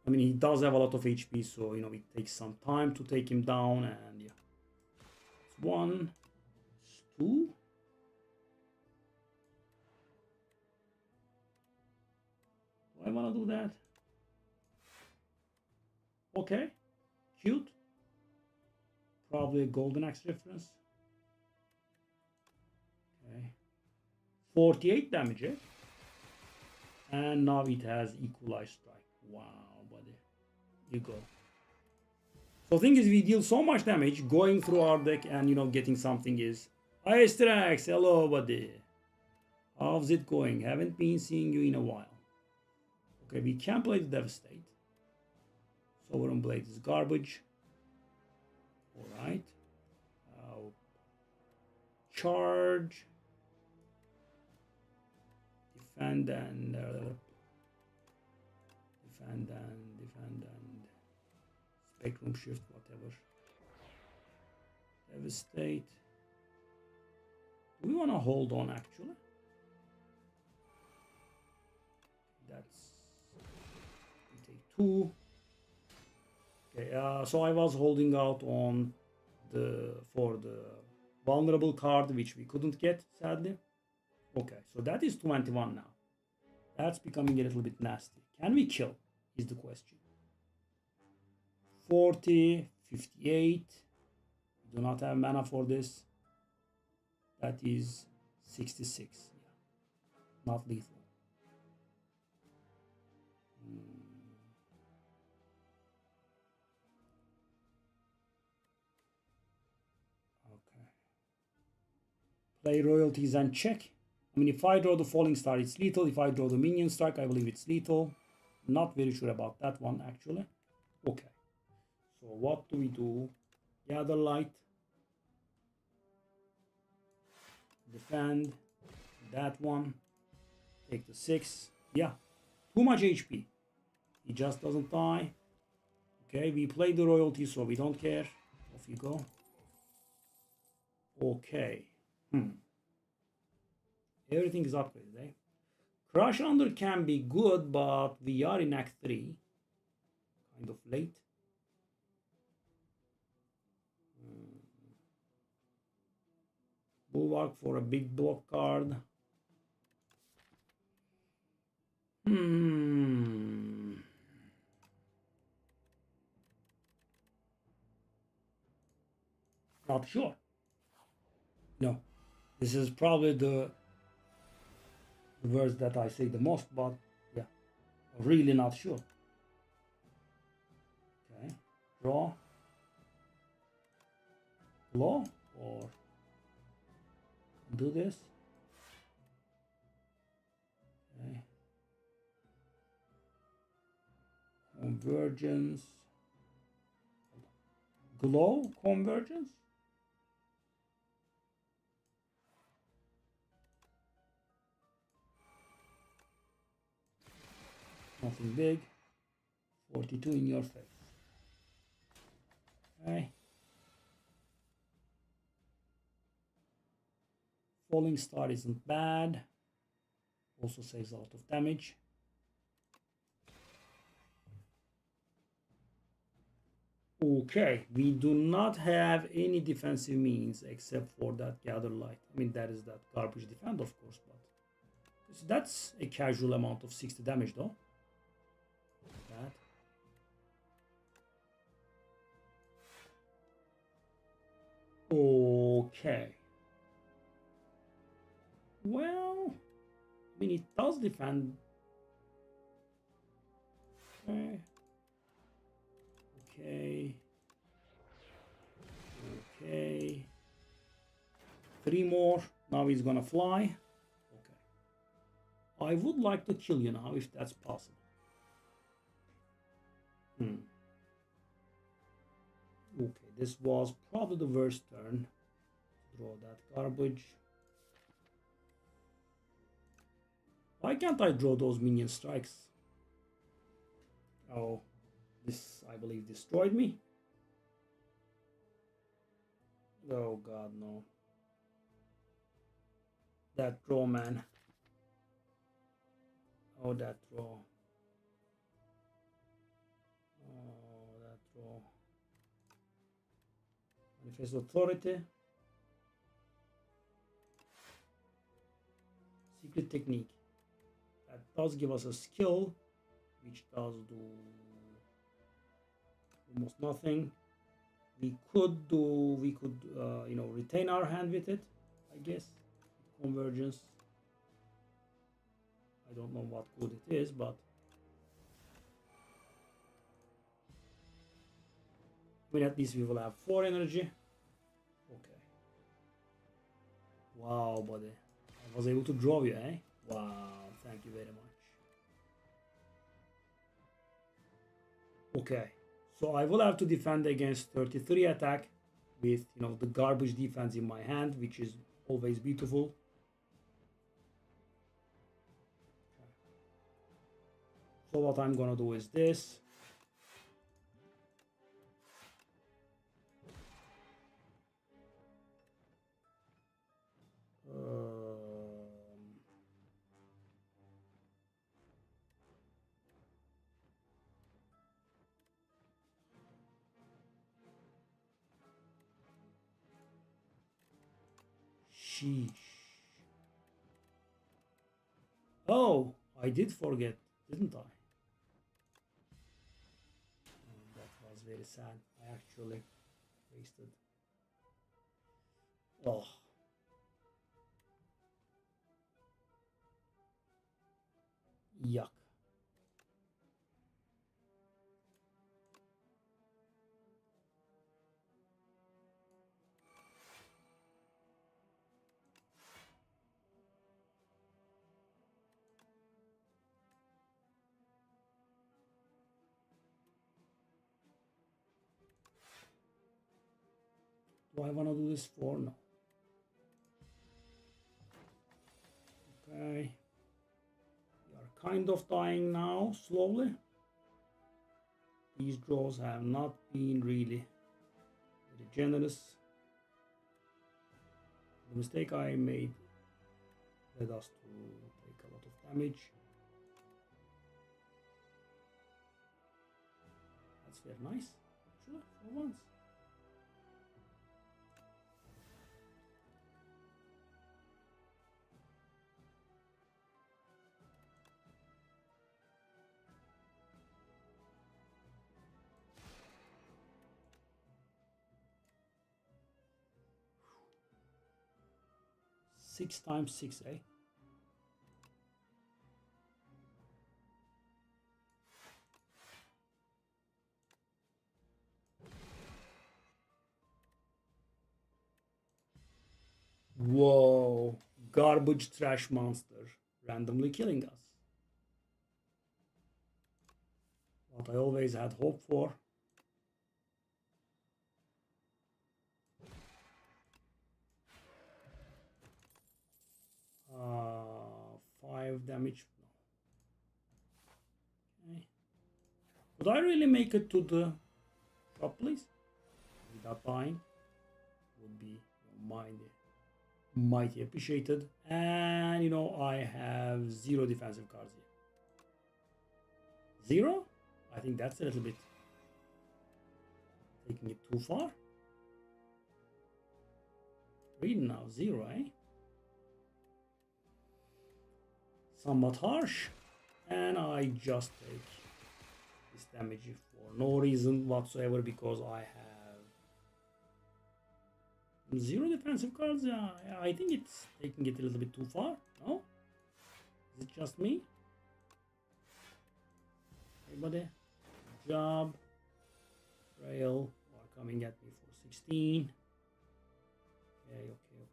I mean, he does have a lot of HP, so, it takes some time to take him down, and yeah. It's 1, it's 2. Do I want to do that? Okay, cute. Probably a Golden Axe reference. Okay. 48 damage, eh? And now it has equalized strike. Wow, buddy. You go. So the thing is, we deal so much damage going through our deck and, getting something is... Istrax, hello, buddy. How's it going? Haven't been seeing you in a while. Okay, we can play the Devastate. Sovereign Blade is garbage. Alright. Charge. Defend and... defend and... Spectrum Shift, whatever. Devastate. Do we want to hold on, actually? That's... we take 2. Okay, so I was holding out on for the vulnerable card, which we couldn't get, sadly. Okay, so that is 21 now. That's becoming a little bit nasty. Can we kill, is the question. 40, 58. We do not have mana for this. That is 66. Yeah. Not lethal. Okay. Play royalties and check. I mean, if I draw the Falling Star, it's lethal. If I draw the Minion Strike, I believe it's lethal. Not very sure about that one, actually. Okay. So what do we do? Gather Light. Defend. That one. Take the 6. Yeah. Too much HP. He just doesn't die. Okay, we play the royalty, so we don't care. Off you go. Okay. Everything is upgraded, eh? Crush Under can be good, but we are in Act 3. Kind of late. Bulwark for a big block card. Not sure. No. This is probably the words that I say the most, but yeah, really not sure. Okay, draw, blow, or do this. Okay, convergence, glow, convergence. Nothing big. 42 in your face. Okay. Falling Star isn't bad. Also saves a lot of damage. Okay, we do not have any defensive means except for that Gather Light. I mean, that is that garbage defend, of course, but that's a casual amount of 60 damage, though. That. Okay. Well, I mean, it does defend. Okay. Okay. Okay. 3 more. Now he's gonna fly. Okay. I would like to kill you now if that's possible. Okay, this was probably the worst turn. Draw that garbage. Why can't I draw those minion strikes? Oh, this, I believe, destroyed me. Oh god, no. That draw, man. Oh, that draw. Oh, that draw. Manifest Authority. Secret Technique. That does give us a skill, which does do almost nothing. We could retain our hand with it, I guess. Convergence. I don't know what good it is, but I mean, at least we will have 4 energy. Okay. Wow, buddy. I was able to draw you, eh? Wow, thank you very much. Okay, so I will have to defend against 33 attack with, you know, the garbage defense in my hand, which is always beautiful. So what I'm gonna do is this. Sheesh. Oh, I did forget, didn't I? That was very sad. I actually wasted. Oh. Yuck. Do I want to do this for? No. Okay. We are kind of dying now, slowly. These draws have not been really very generous. The mistake I made led us to take a lot of damage. That's very nice, actually, for once. Six times 6, eh? Whoa, garbage trash monster randomly killing us. What I always had hope for. Uh, 5 damage. Okay. Could I really make it to the shop, please? Without dying? Would be mighty appreciated. And, you know, I have 0 defensive cards here. 0? I think that's a little bit taking it too far. Read now, 0, eh? Somewhat harsh. And I just take this damage for no reason whatsoever because I have 0 defensive cards. I think it's taking it a little bit too far. No? Is it just me? Everybody? Good job. Frail are coming at me for 16.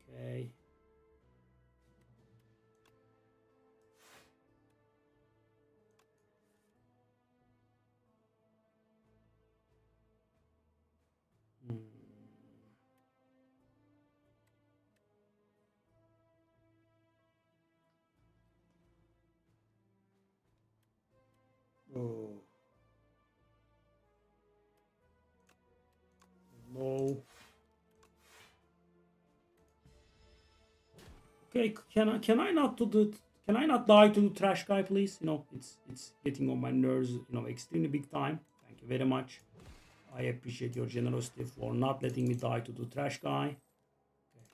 Okay. Oh. No. Okay, can I not die to the trash guy, please? You know, it's getting on my nerves, you know, extremely big time. Thank you very much. I appreciate your generosity for not letting me die to the trash guy. Okay.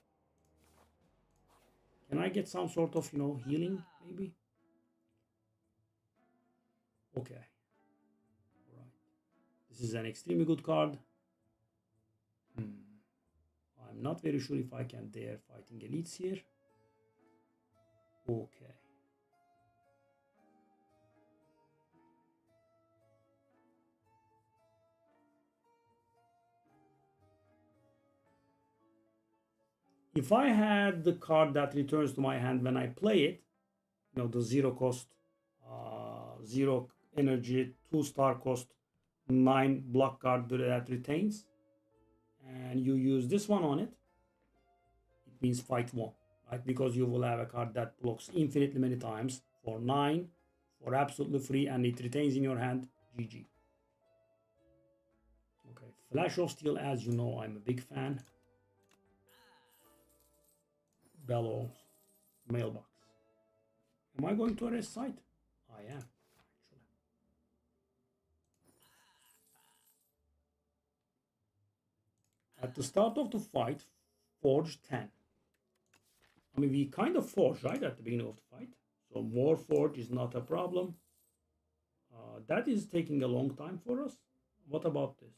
Can I get some sort of, you know, healing, maybe? Okay. All right. This is an extremely good card. I'm not very sure if I can dare fighting elites here. Okay. If I had the card that returns to my hand when I play it, you know, the 0 cost, 0 energy, 2-star cost, 9 block card that retains, and you use this one on it, it means fight 1, right? Because you will have a card that blocks infinitely many times for 9, for absolutely free, and it retains in your hand. GG. Okay, Flash of Steel, as you know, I'm a big fan. Bellows, mailbox. Am I going to arrest site? I am, actually. At the start of the fight, forge 10. I mean, we kind of forged, right, at the beginning of the fight. So more forge is not a problem. That is taking a long time for us. What about this?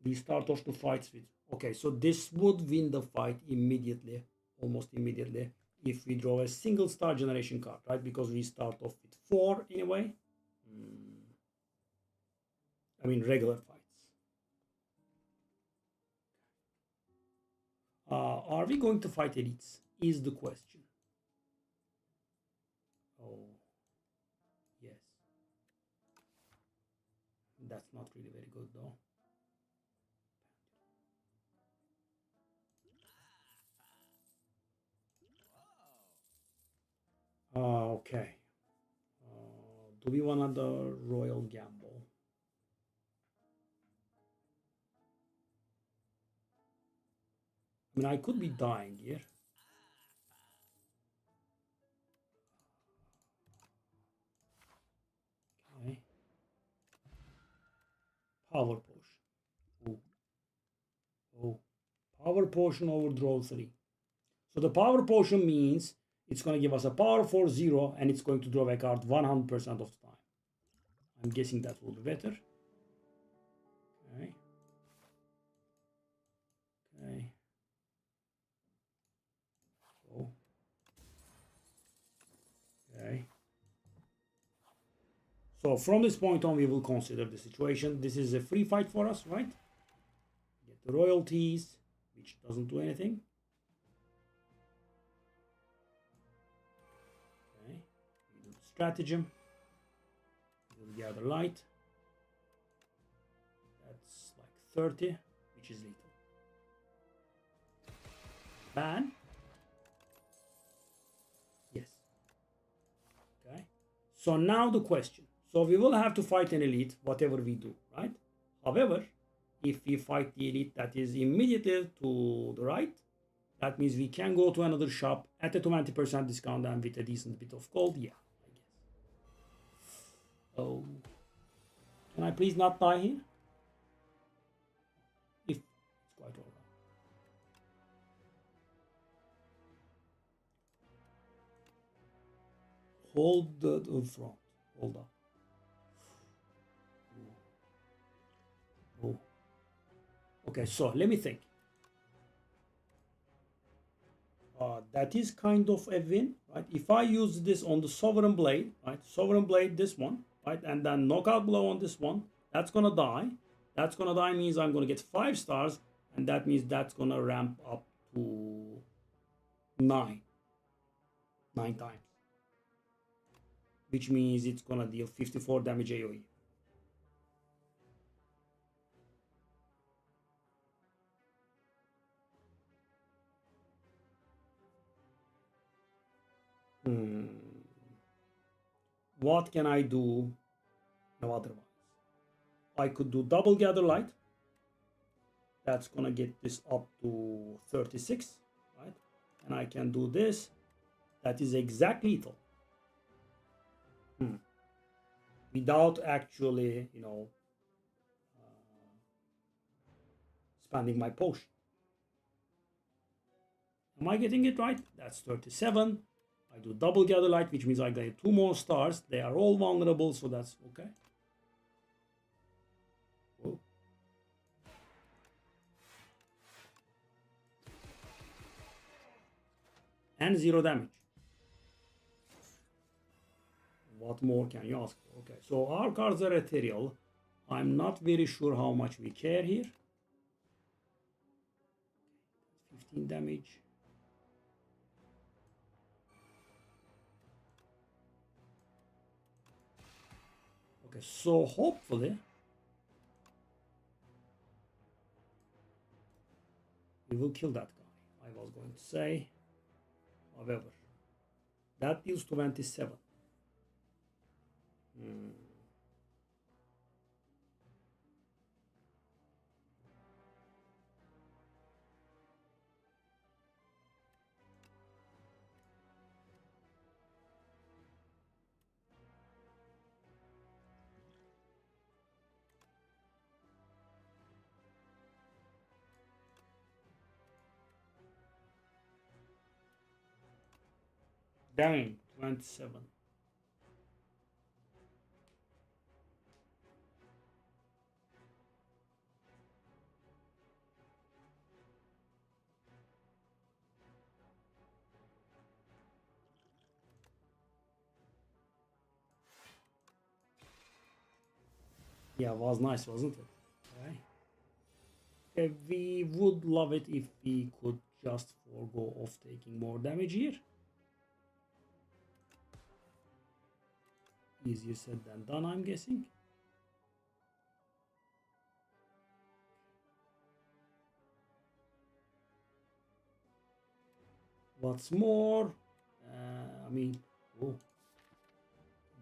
We start off the fights with... Okay, so this would win the fight immediately, almost immediately, if we draw a single star generation card, right? Because we start off with 4 in a way. I mean, regular fights. Are we going to fight elites? Is the question. Oh, yes. That's not really very good, though. Okay. Do we want another royal gamble? I mean, I could be dying here. Okay. Power potion. Oh. Oh. Power potion over draw 3. So the power potion means it's going to give us a power for 0 and it's going to draw a card 100% of the time. I'm guessing that will be better. Okay. Okay. So. Okay. So from this point on, we will consider the situation. This is a free fight for us, right? Get the royalties, which doesn't do anything. Okay. We do the stratagem. We'll gather light. That's like 30, which is lethal. Ban. Yes. Okay. So now the question. So we will have to fight an elite, whatever we do, right? However, if we fight the elite that is immediately to the right, that means we can go to another shop at a 20% discount and with a decent bit of gold. Yeah, I guess. Oh, can I please not die here? If it's quite all right. Hold the front. Hold up. Oh. Okay, so let me think. That is kind of a win, right? If I use this on the Sovereign Blade, right? Sovereign Blade, this one, right? And then knockout blow on this one, that's gonna die. That's gonna die means I'm gonna get 5 stars, and that means that's gonna ramp up to 9 times. Which means it's gonna deal 54 damage AoE. What can I do? No otherwise. I could do double gather light. That's gonna get this up to 36, right? And I can do this. That is exact lethal. Without actually, you know, spending my potion. Am I getting it right? That's 37. I do double gather light, which means I get 2 more stars. They are all vulnerable, so that's okay. Whoa. And 0 damage. What more can you ask for? Okay, so our cards are ethereal. I'm not very sure how much we care here. 15 damage. Okay, so hopefully we will kill that guy. I was going to say, however, that deals 27. Dang, 27. Yeah, it was nice, wasn't it? Okay. We would love it if we could just forego off taking more damage here. Easier said than done, I'm guessing. What's more, I mean, oh,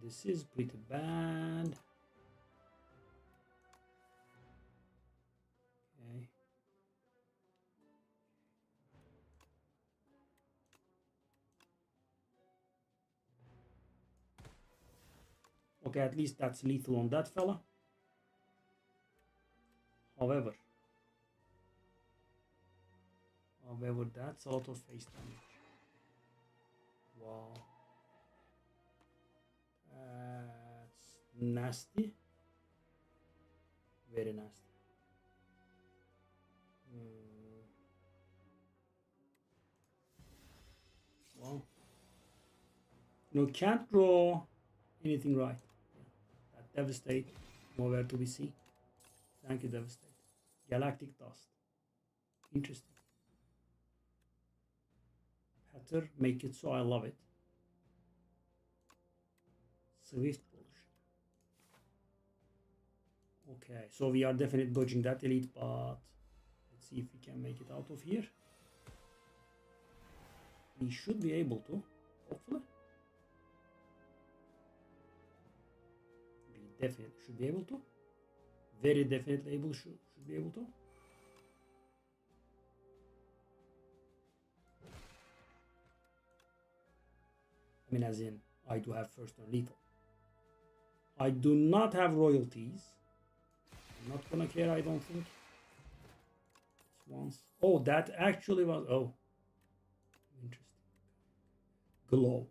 this is pretty bad. Okay. Okay, at least that's lethal on that fella. However, that's a lot of face damage. Wow. That's nasty. Very nasty. Wow. No, can't draw anything right. Yeah. That Devastate, nowhere to be seen. Thank you, Devastate. Galactic Dust. Interesting. Pattern, make it so I love it. Swift Pollution. Okay, so we are definitely dodging that elite, but let's see if we can make it out of here. We should be able to, hopefully. We definitely should be able to. Very definitely should be able to. I mean, as in, I do have first turn lethal. I do not have royalties. I'm not gonna care, I don't think. Once. Oh, that actually was. Oh, interesting. Glow.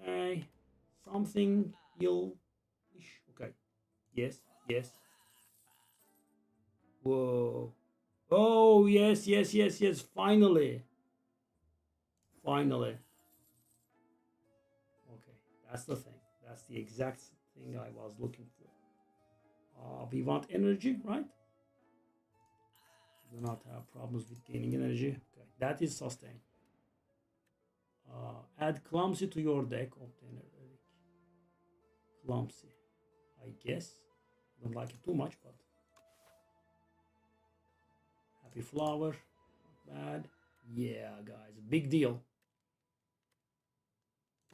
Okay. Something ill-ish. Okay. Yes, yes. Whoa. Oh, yes, yes, yes, yes. Finally. Finally. Okay, that's the thing. That's the exact thing I was looking for. We want energy, right? Do not have problems with gaining energy. Okay, that is sustain. Add clumsy to your deck. Obtain clumsy. I guess. Don't like it too much, but happy flower. Not bad. Yeah, guys, big deal.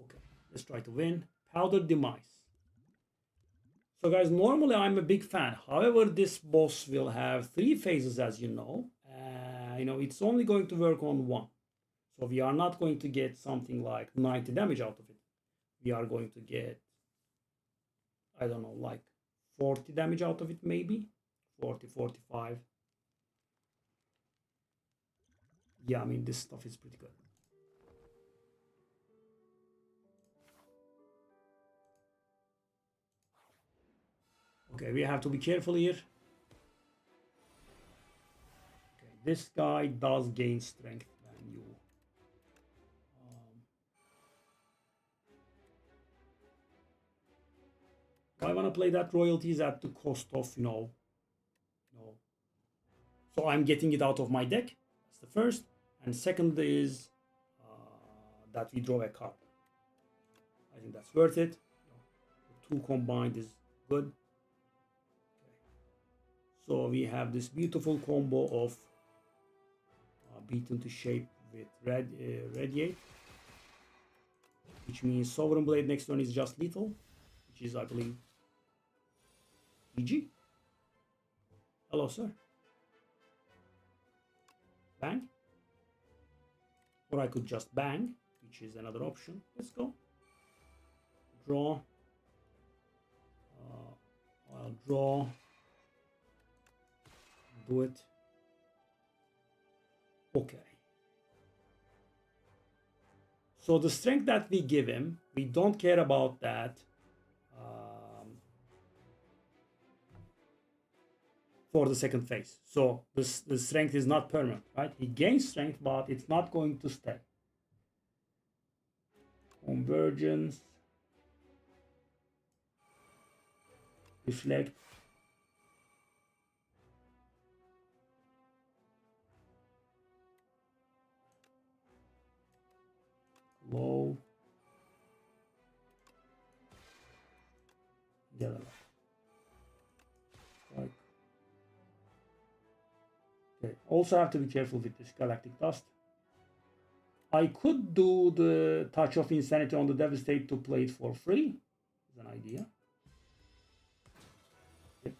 Okay, let's try to win. Powder Demise. So guys, normally I'm a big fan. However, this boss will have 3 phases, as you know. It's only going to work on 1. So we are not going to get something like 90 damage out of it. We are going to get, I don't know, like 40 damage out of it, maybe. 40, 45. Yeah, I mean, this stuff is pretty good. Okay, we have to be careful here. Okay, this guy does gain strength when you I want to play that royalties at the cost of, So I'm getting it out of my deck. That's the first. And second is that we draw a card. I think that's worth it. The two combined is good. Okay. So we have this beautiful combo of beaten to shape with radiate, which means Sovereign Blade next turn is just lethal, which is, I believe, GG. Hello, sir. Bang. Or I could just bang, which is another option. Let's go. Draw. I'll draw. Do it. Okay. So the strength that we give him, we don't care about that for the second phase. So the strength is not permanent, right? He gains strength, but it's not going to stay. Convergence. Reflect. Low. Yellow. Strike. Okay. Also have to be careful with this galactic dust. I could do the touch of insanity on the devastate to play it for free. Is an idea. Yep.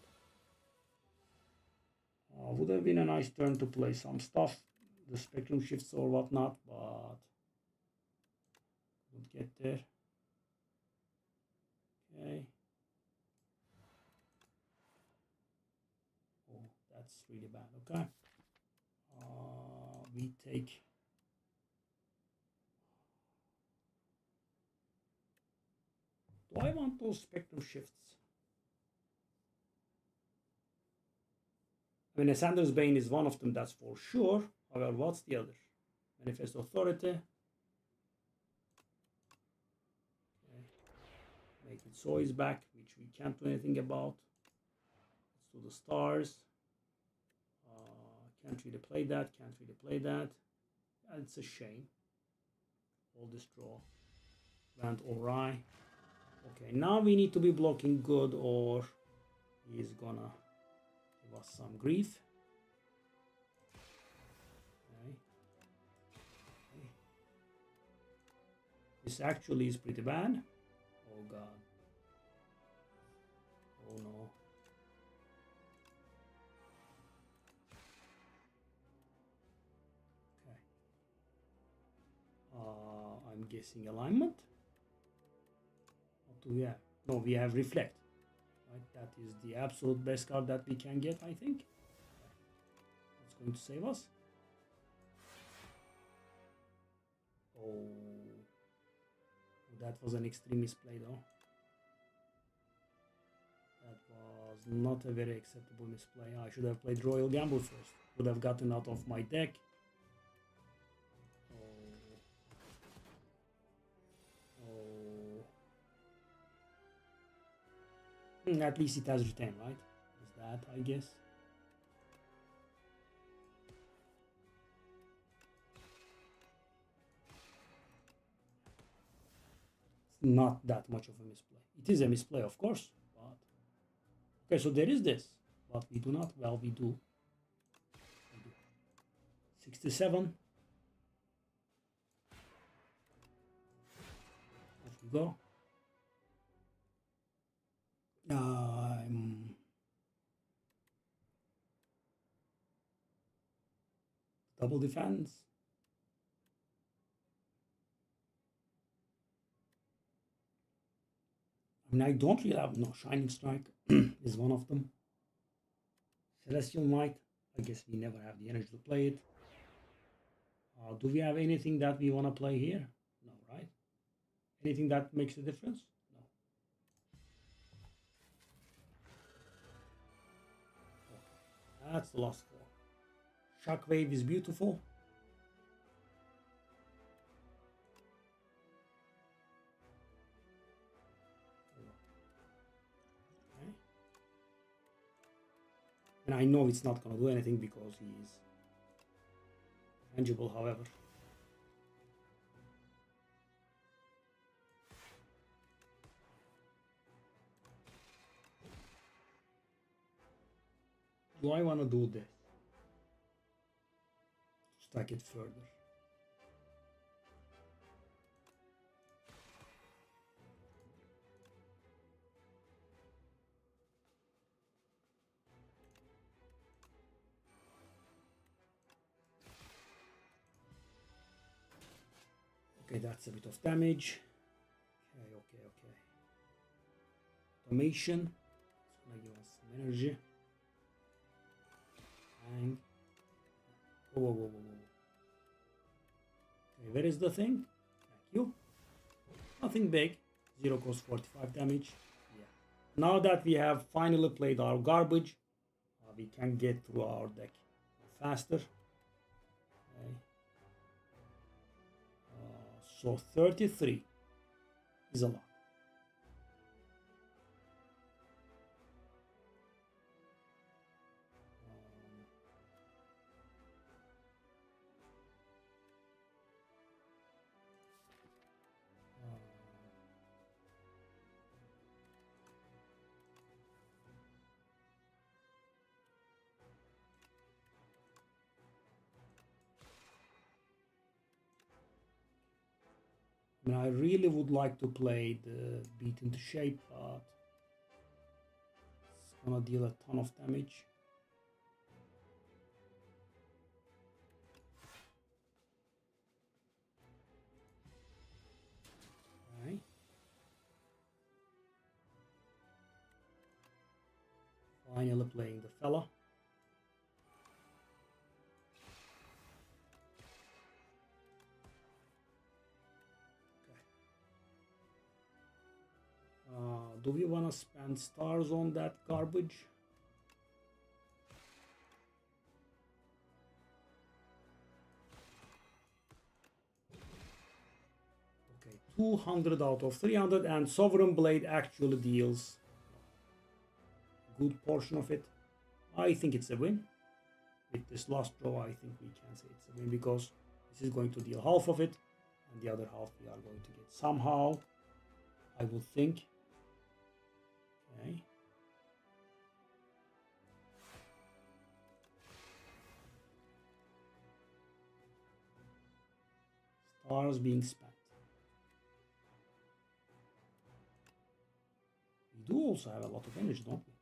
Would have been a nice turn to play some stuff, the spectrum shifts or whatnot, but don't get there. Okay. Oh, that's really bad. Okay. We take. Do I want those spectrum shifts? I mean, Ascender's Bane is one of them, that's for sure. However, what's the other? Manifest Authority. Okay. Make it so is back, which we can't do anything about. Let's do the stars. Can't really play that, can't really play that. It's a shame. All this draw. Went awry. Okay, now we need to be blocking good or he's gonna give us some grief. Okay. Okay. This actually is pretty bad. Oh god. Oh no. I'm guessing alignment. What do we have? No, we have reflect. Right, that is the absolute best card that we can get, I think. It's going to save us. Oh, that was an extreme misplay, though. That was not a very acceptable misplay. I should have played Royal Gamble first. Would have gotten out of my deck. At least it has retained, right? Is that, I guess. It's not that much of a misplay. It is a misplay, of course, but okay, so there is this, but we do not. Well, we do. 67. Off we go. Double defense. I mean, I don't really have no Shining Strike is one of them. Celestial Might. I guess we never have the energy to play it. Do we have anything that we want to play here? No, right? Anything that makes a difference? No. Okay. That's the last four. Shockwave is beautiful. Okay. And I know it's not gonna do anything because he is tangible, however. Do I want to do this? Stack it further. Okay, that's a bit of damage. Okay. Automation. It's gonna give us some energy. Bang. Whoa. Okay, where is the thing? Thank you. Nothing big. 0 cost 45 damage. Yeah. Now that we have finally played our garbage, we can get through our deck faster. Okay. So 33 is a lot. I mean, I really would like to play the Beat into Shape, but it's gonna deal a ton of damage. Okay. Finally playing the fella. Do we want to spend stars on that garbage? Okay, 200 out of 300, and Sovereign Blade actually deals a good portion of it. I think it's a win. With this last draw, I think we can say it's a win because this is going to deal half of it, and the other half we are going to get somehow, I would think. Okay. Stars being spent. We do also have a lot of energy, don't we?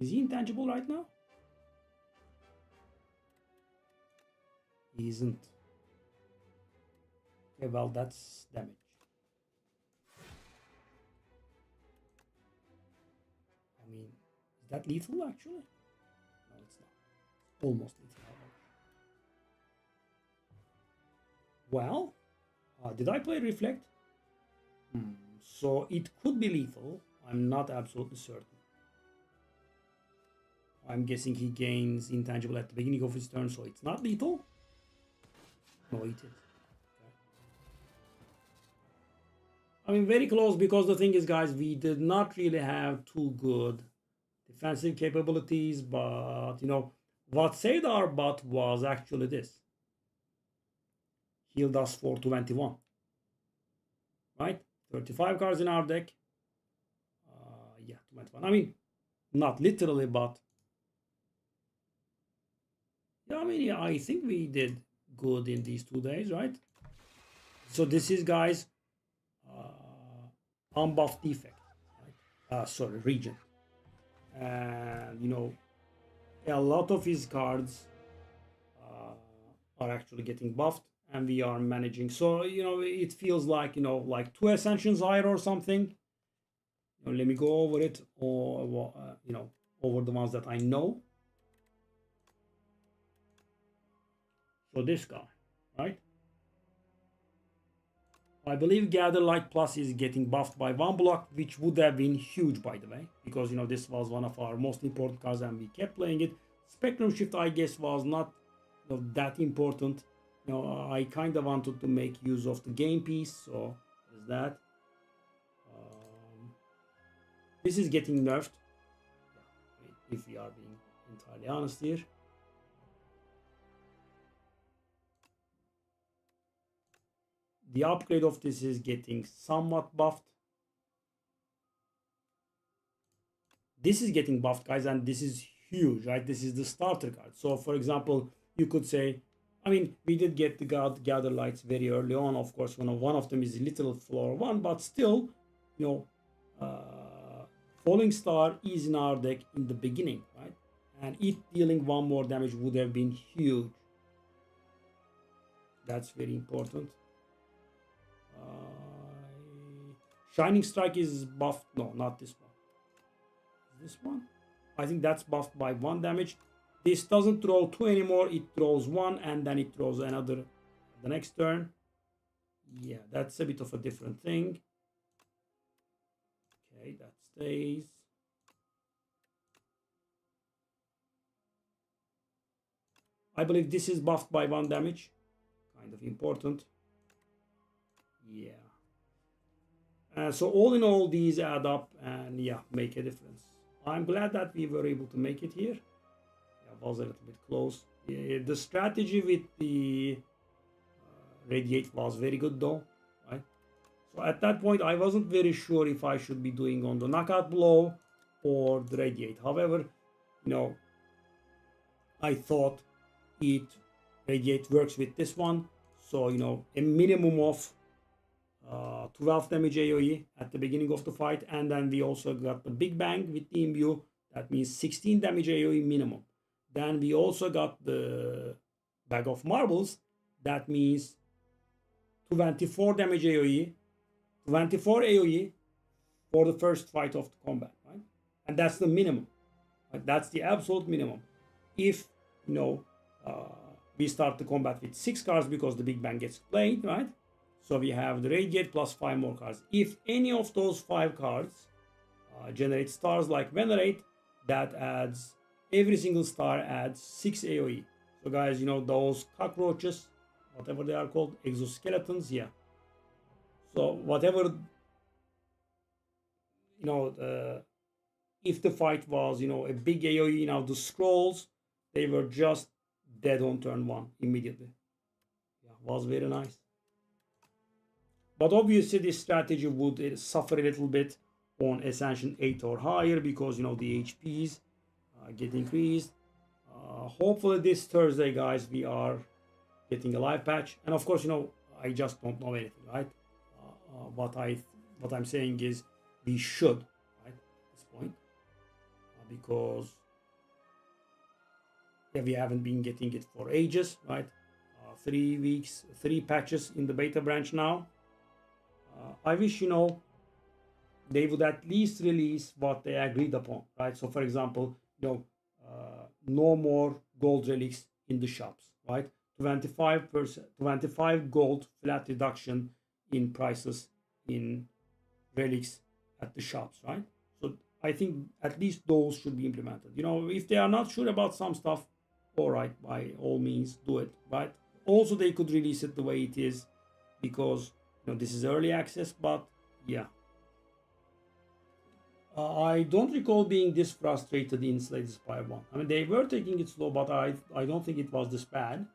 Is he intangible right now? He isn't. Okay, well, that's damage. I mean, is that lethal actually? No, it's not. It's almost lethal. Well, did I play Reflect? So it could be lethal. I'm not absolutely certain. I'm guessing he gains intangible at the beginning of his turn, so it's not lethal. No, it is. Okay. I mean, very close, because the thing is, guys, we did not really have too good defensive capabilities, but, you know, what saved our butt was actually this. Healed us for 21. Right? 35 cards in our deck. Yeah, 21. I mean, not literally, but yeah, I mean, yeah, I think we did good in these 2 days, right? So this is, guys, unbuffed defect, right? Sorry, Regent. And, you know, a lot of his cards are actually getting buffed, and we are managing. So, you know, it feels like, you know, like 2 Ascensions higher or something. You know, let me go over it, or, you know, over the ones that I know. So this guy, right? I believe Gather Light Plus is getting buffed by 1 block, which would have been huge, by the way, because, you know, this was one of our most important cards and we kept playing it. Spectrum Shift, I guess, was not, you know, that important. You know, I kind of wanted to make use of the game piece, so there's that. This is getting nerfed, if we are being entirely honest here. The upgrade of this is getting somewhat buffed. This is getting buffed, guys, and this is huge, right? This is the starter card. So for example, you could say, I mean, we did get the gather lights very early on. Of course, one of them is little floor 1, but still, you know, falling star is in our deck in the beginning, right? And it dealing 1 more damage would have been huge. That's very important. Shining Strike is buffed. No, not this one. This one, I think that's buffed by 1 damage. This doesn't throw 2 anymore. It throws 1 and then it throws another the next turn. Yeah, that's a bit of a different thing. Okay, that stays. I believe this is buffed by 1 damage. Kind of important. Yeah. So all in all, these add up and yeah, make a difference. I'm glad that we were able to make it here. Yeah, was a little bit close. Yeah, the strategy with the Radiate was very good though, right? So at that point, I wasn't very sure if I should be doing on the knockout blow or the Radiate. However, you know, I thought Radiate works with this one. So, you know, a minimum of 12 damage AoE at the beginning of the fight, and then we also got the Big Bang with the imbue. That means 16 damage AoE minimum. Then we also got the Bag of Marbles. That means 24 damage AoE, 24 AoE for the first fight of the combat, right? And that's the minimum. Right? That's the absolute minimum. If, you know, we start the combat with 6 cards because the Big Bang gets played, right? So we have the Radiate plus 5 more cards. If any of those 5 cards generate stars like Venerate, that adds, every single star adds 6 AoE. So guys, you know, those cockroaches, whatever they are called, exoskeletons, yeah. So whatever, you know, if the fight was, you know, a big AoE, now the scrolls, they were just dead on turn 1 immediately. Yeah, was very nice. But obviously this strategy would suffer a little bit on Ascension 8 or higher because, you know, the HPs get increased. Hopefully this Thursday, guys, we are getting a live patch. And of course, you know, I just don't know anything, right? What I'm saying is we should, right, at this point. Because yeah, we haven't been getting it for ages, right? 3 weeks, 3 patches in the beta branch now. I wish, you know, they would at least release what they agreed upon, right? So for example, you know, no more gold relics in the shops, right? 25%, 25 gold flat reduction in prices in relics at the shops, right? So I think at least those should be implemented. You know, if they are not sure about some stuff, all right, by all means do it, right? Also, they could release it the way it is because, you know, this is early access, but yeah. I don't recall being this frustrated in Slay the Spire 1. I mean, they were taking it slow, but I don't think it was this bad.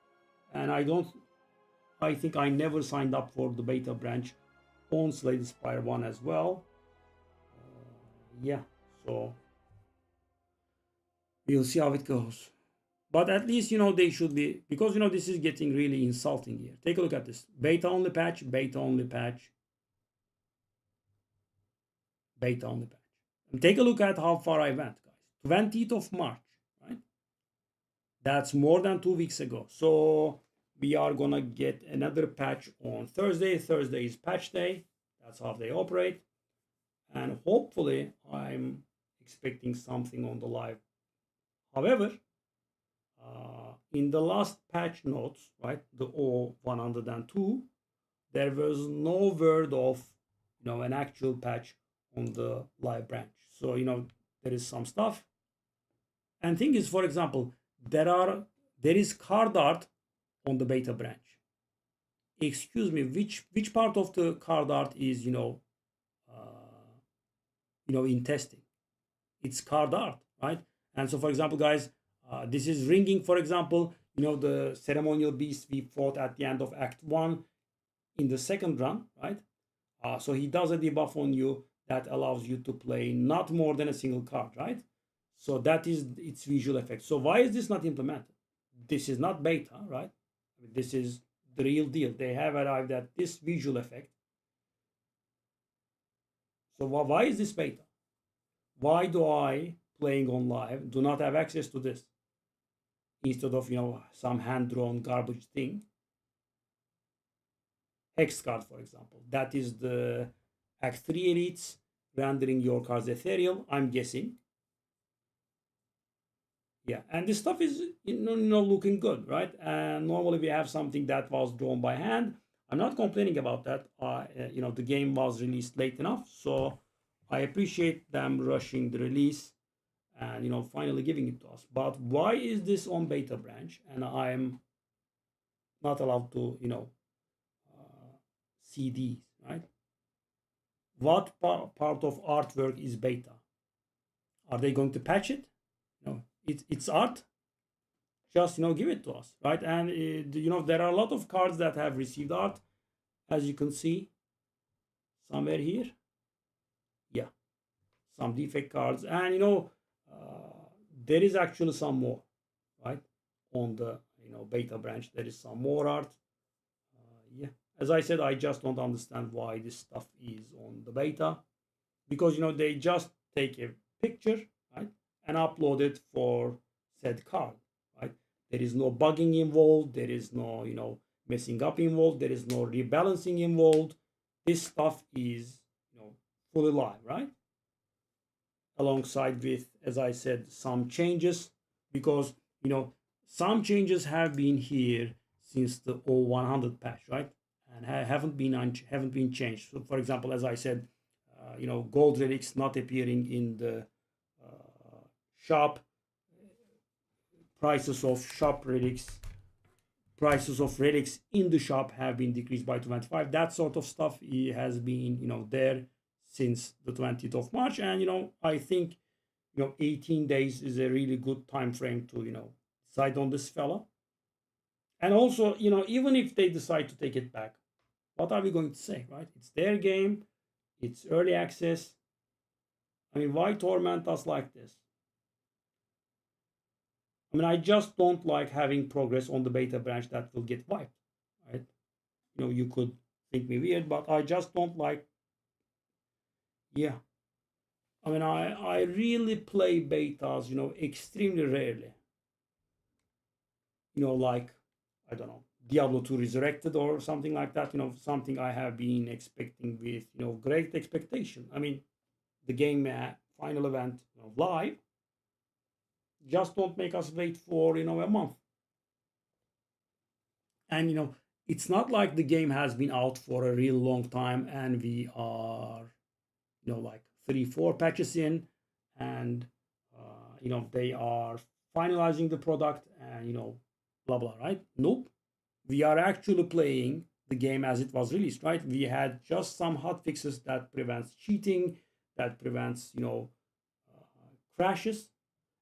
And I think I never signed up for the beta branch on Slay the Spire 1 as well. Yeah, so we'll see how it goes. But at least, you know, they should be, because, you know, this is getting really insulting here. Take a look at this. Beta only patch, beta only patch, beta only patch. And take a look at how far I went, guys. 20th of March, right? That's more than 2 weeks ago. So we are gonna get another patch on Thursday. Thursday is patch day. That's how they operate. And hopefully I'm expecting something on the live. However, in the last patch notes, right, the O102, there was no word of, you know, an actual patch on the live branch. So, you know, there is some stuff. And thing is, for example, there is card art on the beta branch. Excuse me, which part of the card art is, you know, in testing. It's card art, right? And so, for example, guys, this is ringing, for example, the ceremonial beast we fought at the end of Act 1 in the second run, right? So he does a debuff on you that allows you to play not more than a single card, right? So that is its visual effect. So why is this not implemented? This is not beta, right? This is the real deal. They have arrived at this visual effect. So why is this beta? Why do I, playing on live, do not have access to this? Instead of, some hand-drawn garbage thing. Hex card, for example. That is the Act 3 elites, rendering your cards ethereal, I'm guessing. Yeah, and this stuff is looking good, right? And normally we have something that was drawn by hand. I'm not complaining about that. The game was released late enough, so I appreciate them rushing the release and finally giving it to us. But why is this on beta branch and I'm not allowed to see these, right? What part of artwork is beta? Are they going to patch it? No, it's art. Just give it to us, right? And there are a lot of cards that have received art, as you can see somewhere here. Yeah, some defect cards, and there is actually some more, right? On the beta branch, there is some more art. Yeah, as I said, I just don't understand why this stuff is on the beta, because they just take a picture, right, and upload it for said card, right? There is no bugging involved, there is no messing up involved, there is no rebalancing involved. This stuff is fully live, right? Alongside with, as I said, some changes, because some changes have been here since the 0100 patch, right? And haven't been changed. So, for example, as I said, gold relics not appearing in the shop, prices of relics in the shop have been decreased by 25. That sort of stuff has been there since the 20th of March, and I think 18 days is a really good time frame to decide on this fella. And also, even if they decide to take it back, what are we going to say, right? It's their game, it's early access. I mean, why torment us like this? I mean, I just don't like having progress on the beta branch that will get wiped, right? You could think me weird, but I just don't like. Yeah, I mean, I really play betas, extremely rarely. Like, I don't know, Diablo 2 Resurrected or something like that, something I have been expecting with, great expectation. I mean, the game final event live. Just don't make us wait for, a month. And, it's not like the game has been out for a real long time and we are, like 3-4 patches in, and they are finalizing the product and blah blah, right? Nope, we are actually playing the game as it was released, right? We had just some hot fixes that prevents cheating, that prevents crashes,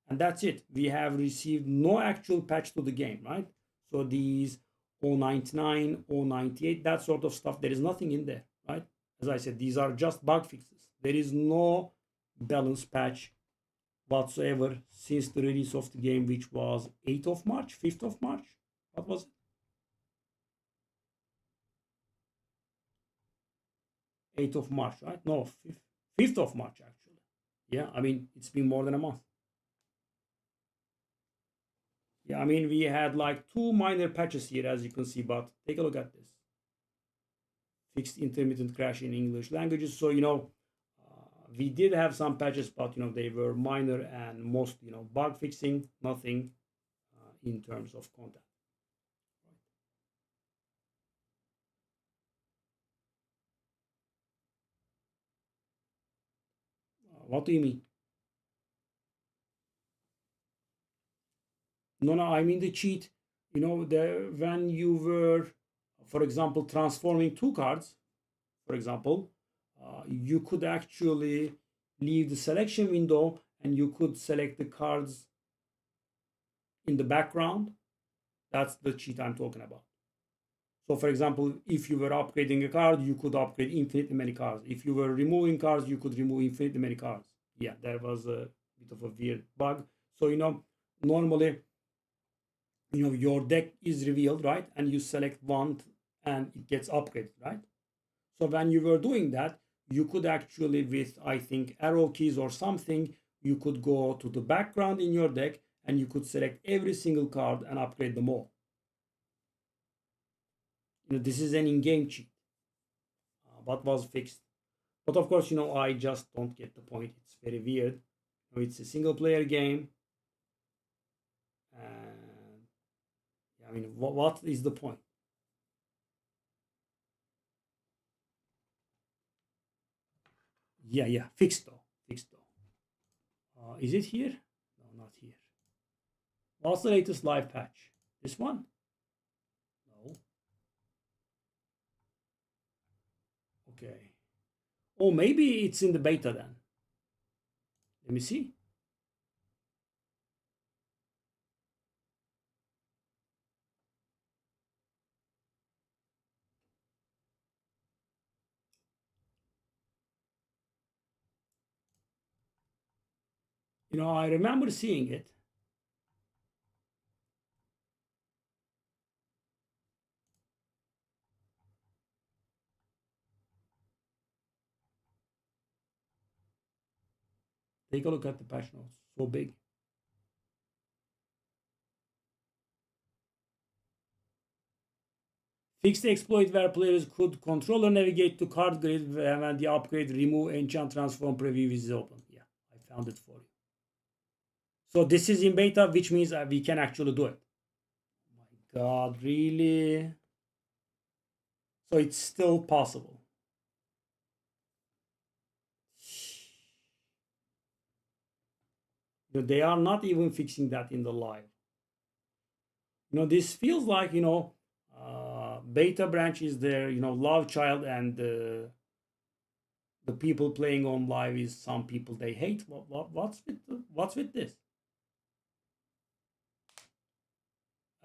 and that's it. We have received no actual patch to the game, right? So these 099, 098, that sort of stuff, there is nothing in there, right? As I said, these are just bug fixes. There is no balance patch whatsoever since the release of the game, which was 8th of March, 5th of March. What was it? 8th of March, right? No, 5th of March, actually. Yeah, I mean, it's been more than a month. Yeah, I mean, we had like 2 minor patches here, as you can see, but take a look at this. Fixed intermittent crash in English languages. So, we did have some patches, but they were minor and most bug fixing, nothing in terms of content. What do you mean? No, I mean the cheat. When you were, for example, transforming 2 cards, for example, you could actually leave the selection window and you could select the cards in the background. That's the cheat I'm talking about. So for example, if you were upgrading a card, you could upgrade infinitely many cards. If you were removing cards, you could remove infinitely many cards. Yeah, there was a bit of a weird bug. So, normally, your deck is revealed, right? And you select one and it gets upgraded, right? So when you were doing that, you could actually, with I think arrow keys or something, you could go to the background in your deck and you could select every single card and upgrade them all. This is an in-game cheat, but was fixed. But of course, I just don't get the point. It's very weird. It's a single-player game, and I mean, what is the point? Yeah, fixed though. Is it here? No, not here. What's the latest live patch? This one? No. Okay. Oh, maybe it's in the beta then. Let me see. I remember seeing it. Take a look at the patch notes. So big. Fixed exploit where players could control or navigate to card grid when the upgrade remove enchant transform preview is open. Yeah, I found it for you. So this is in beta, which means we can actually do it. Oh my God, really? So it's still possible. They are not even fixing that in the live. This feels like, beta branch is there, love child, and the people playing on live is some people they hate. What's with this?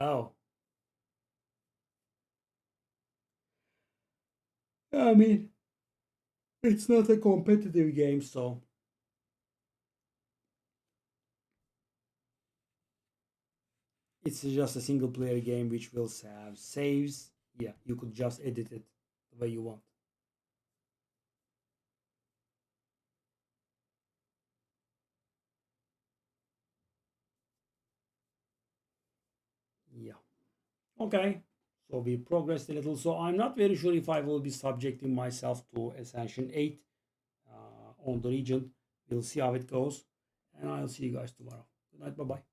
Oh, I mean, it's not a competitive game, so it's just a single player game which will have saves. Yeah, you could just edit it the way you want. Yeah. Okay. So we progressed a little. So I'm not very sure if I will be subjecting myself to Ascension 8 on the region. We'll see how it goes. And I'll see you guys tomorrow. Good night. Bye bye.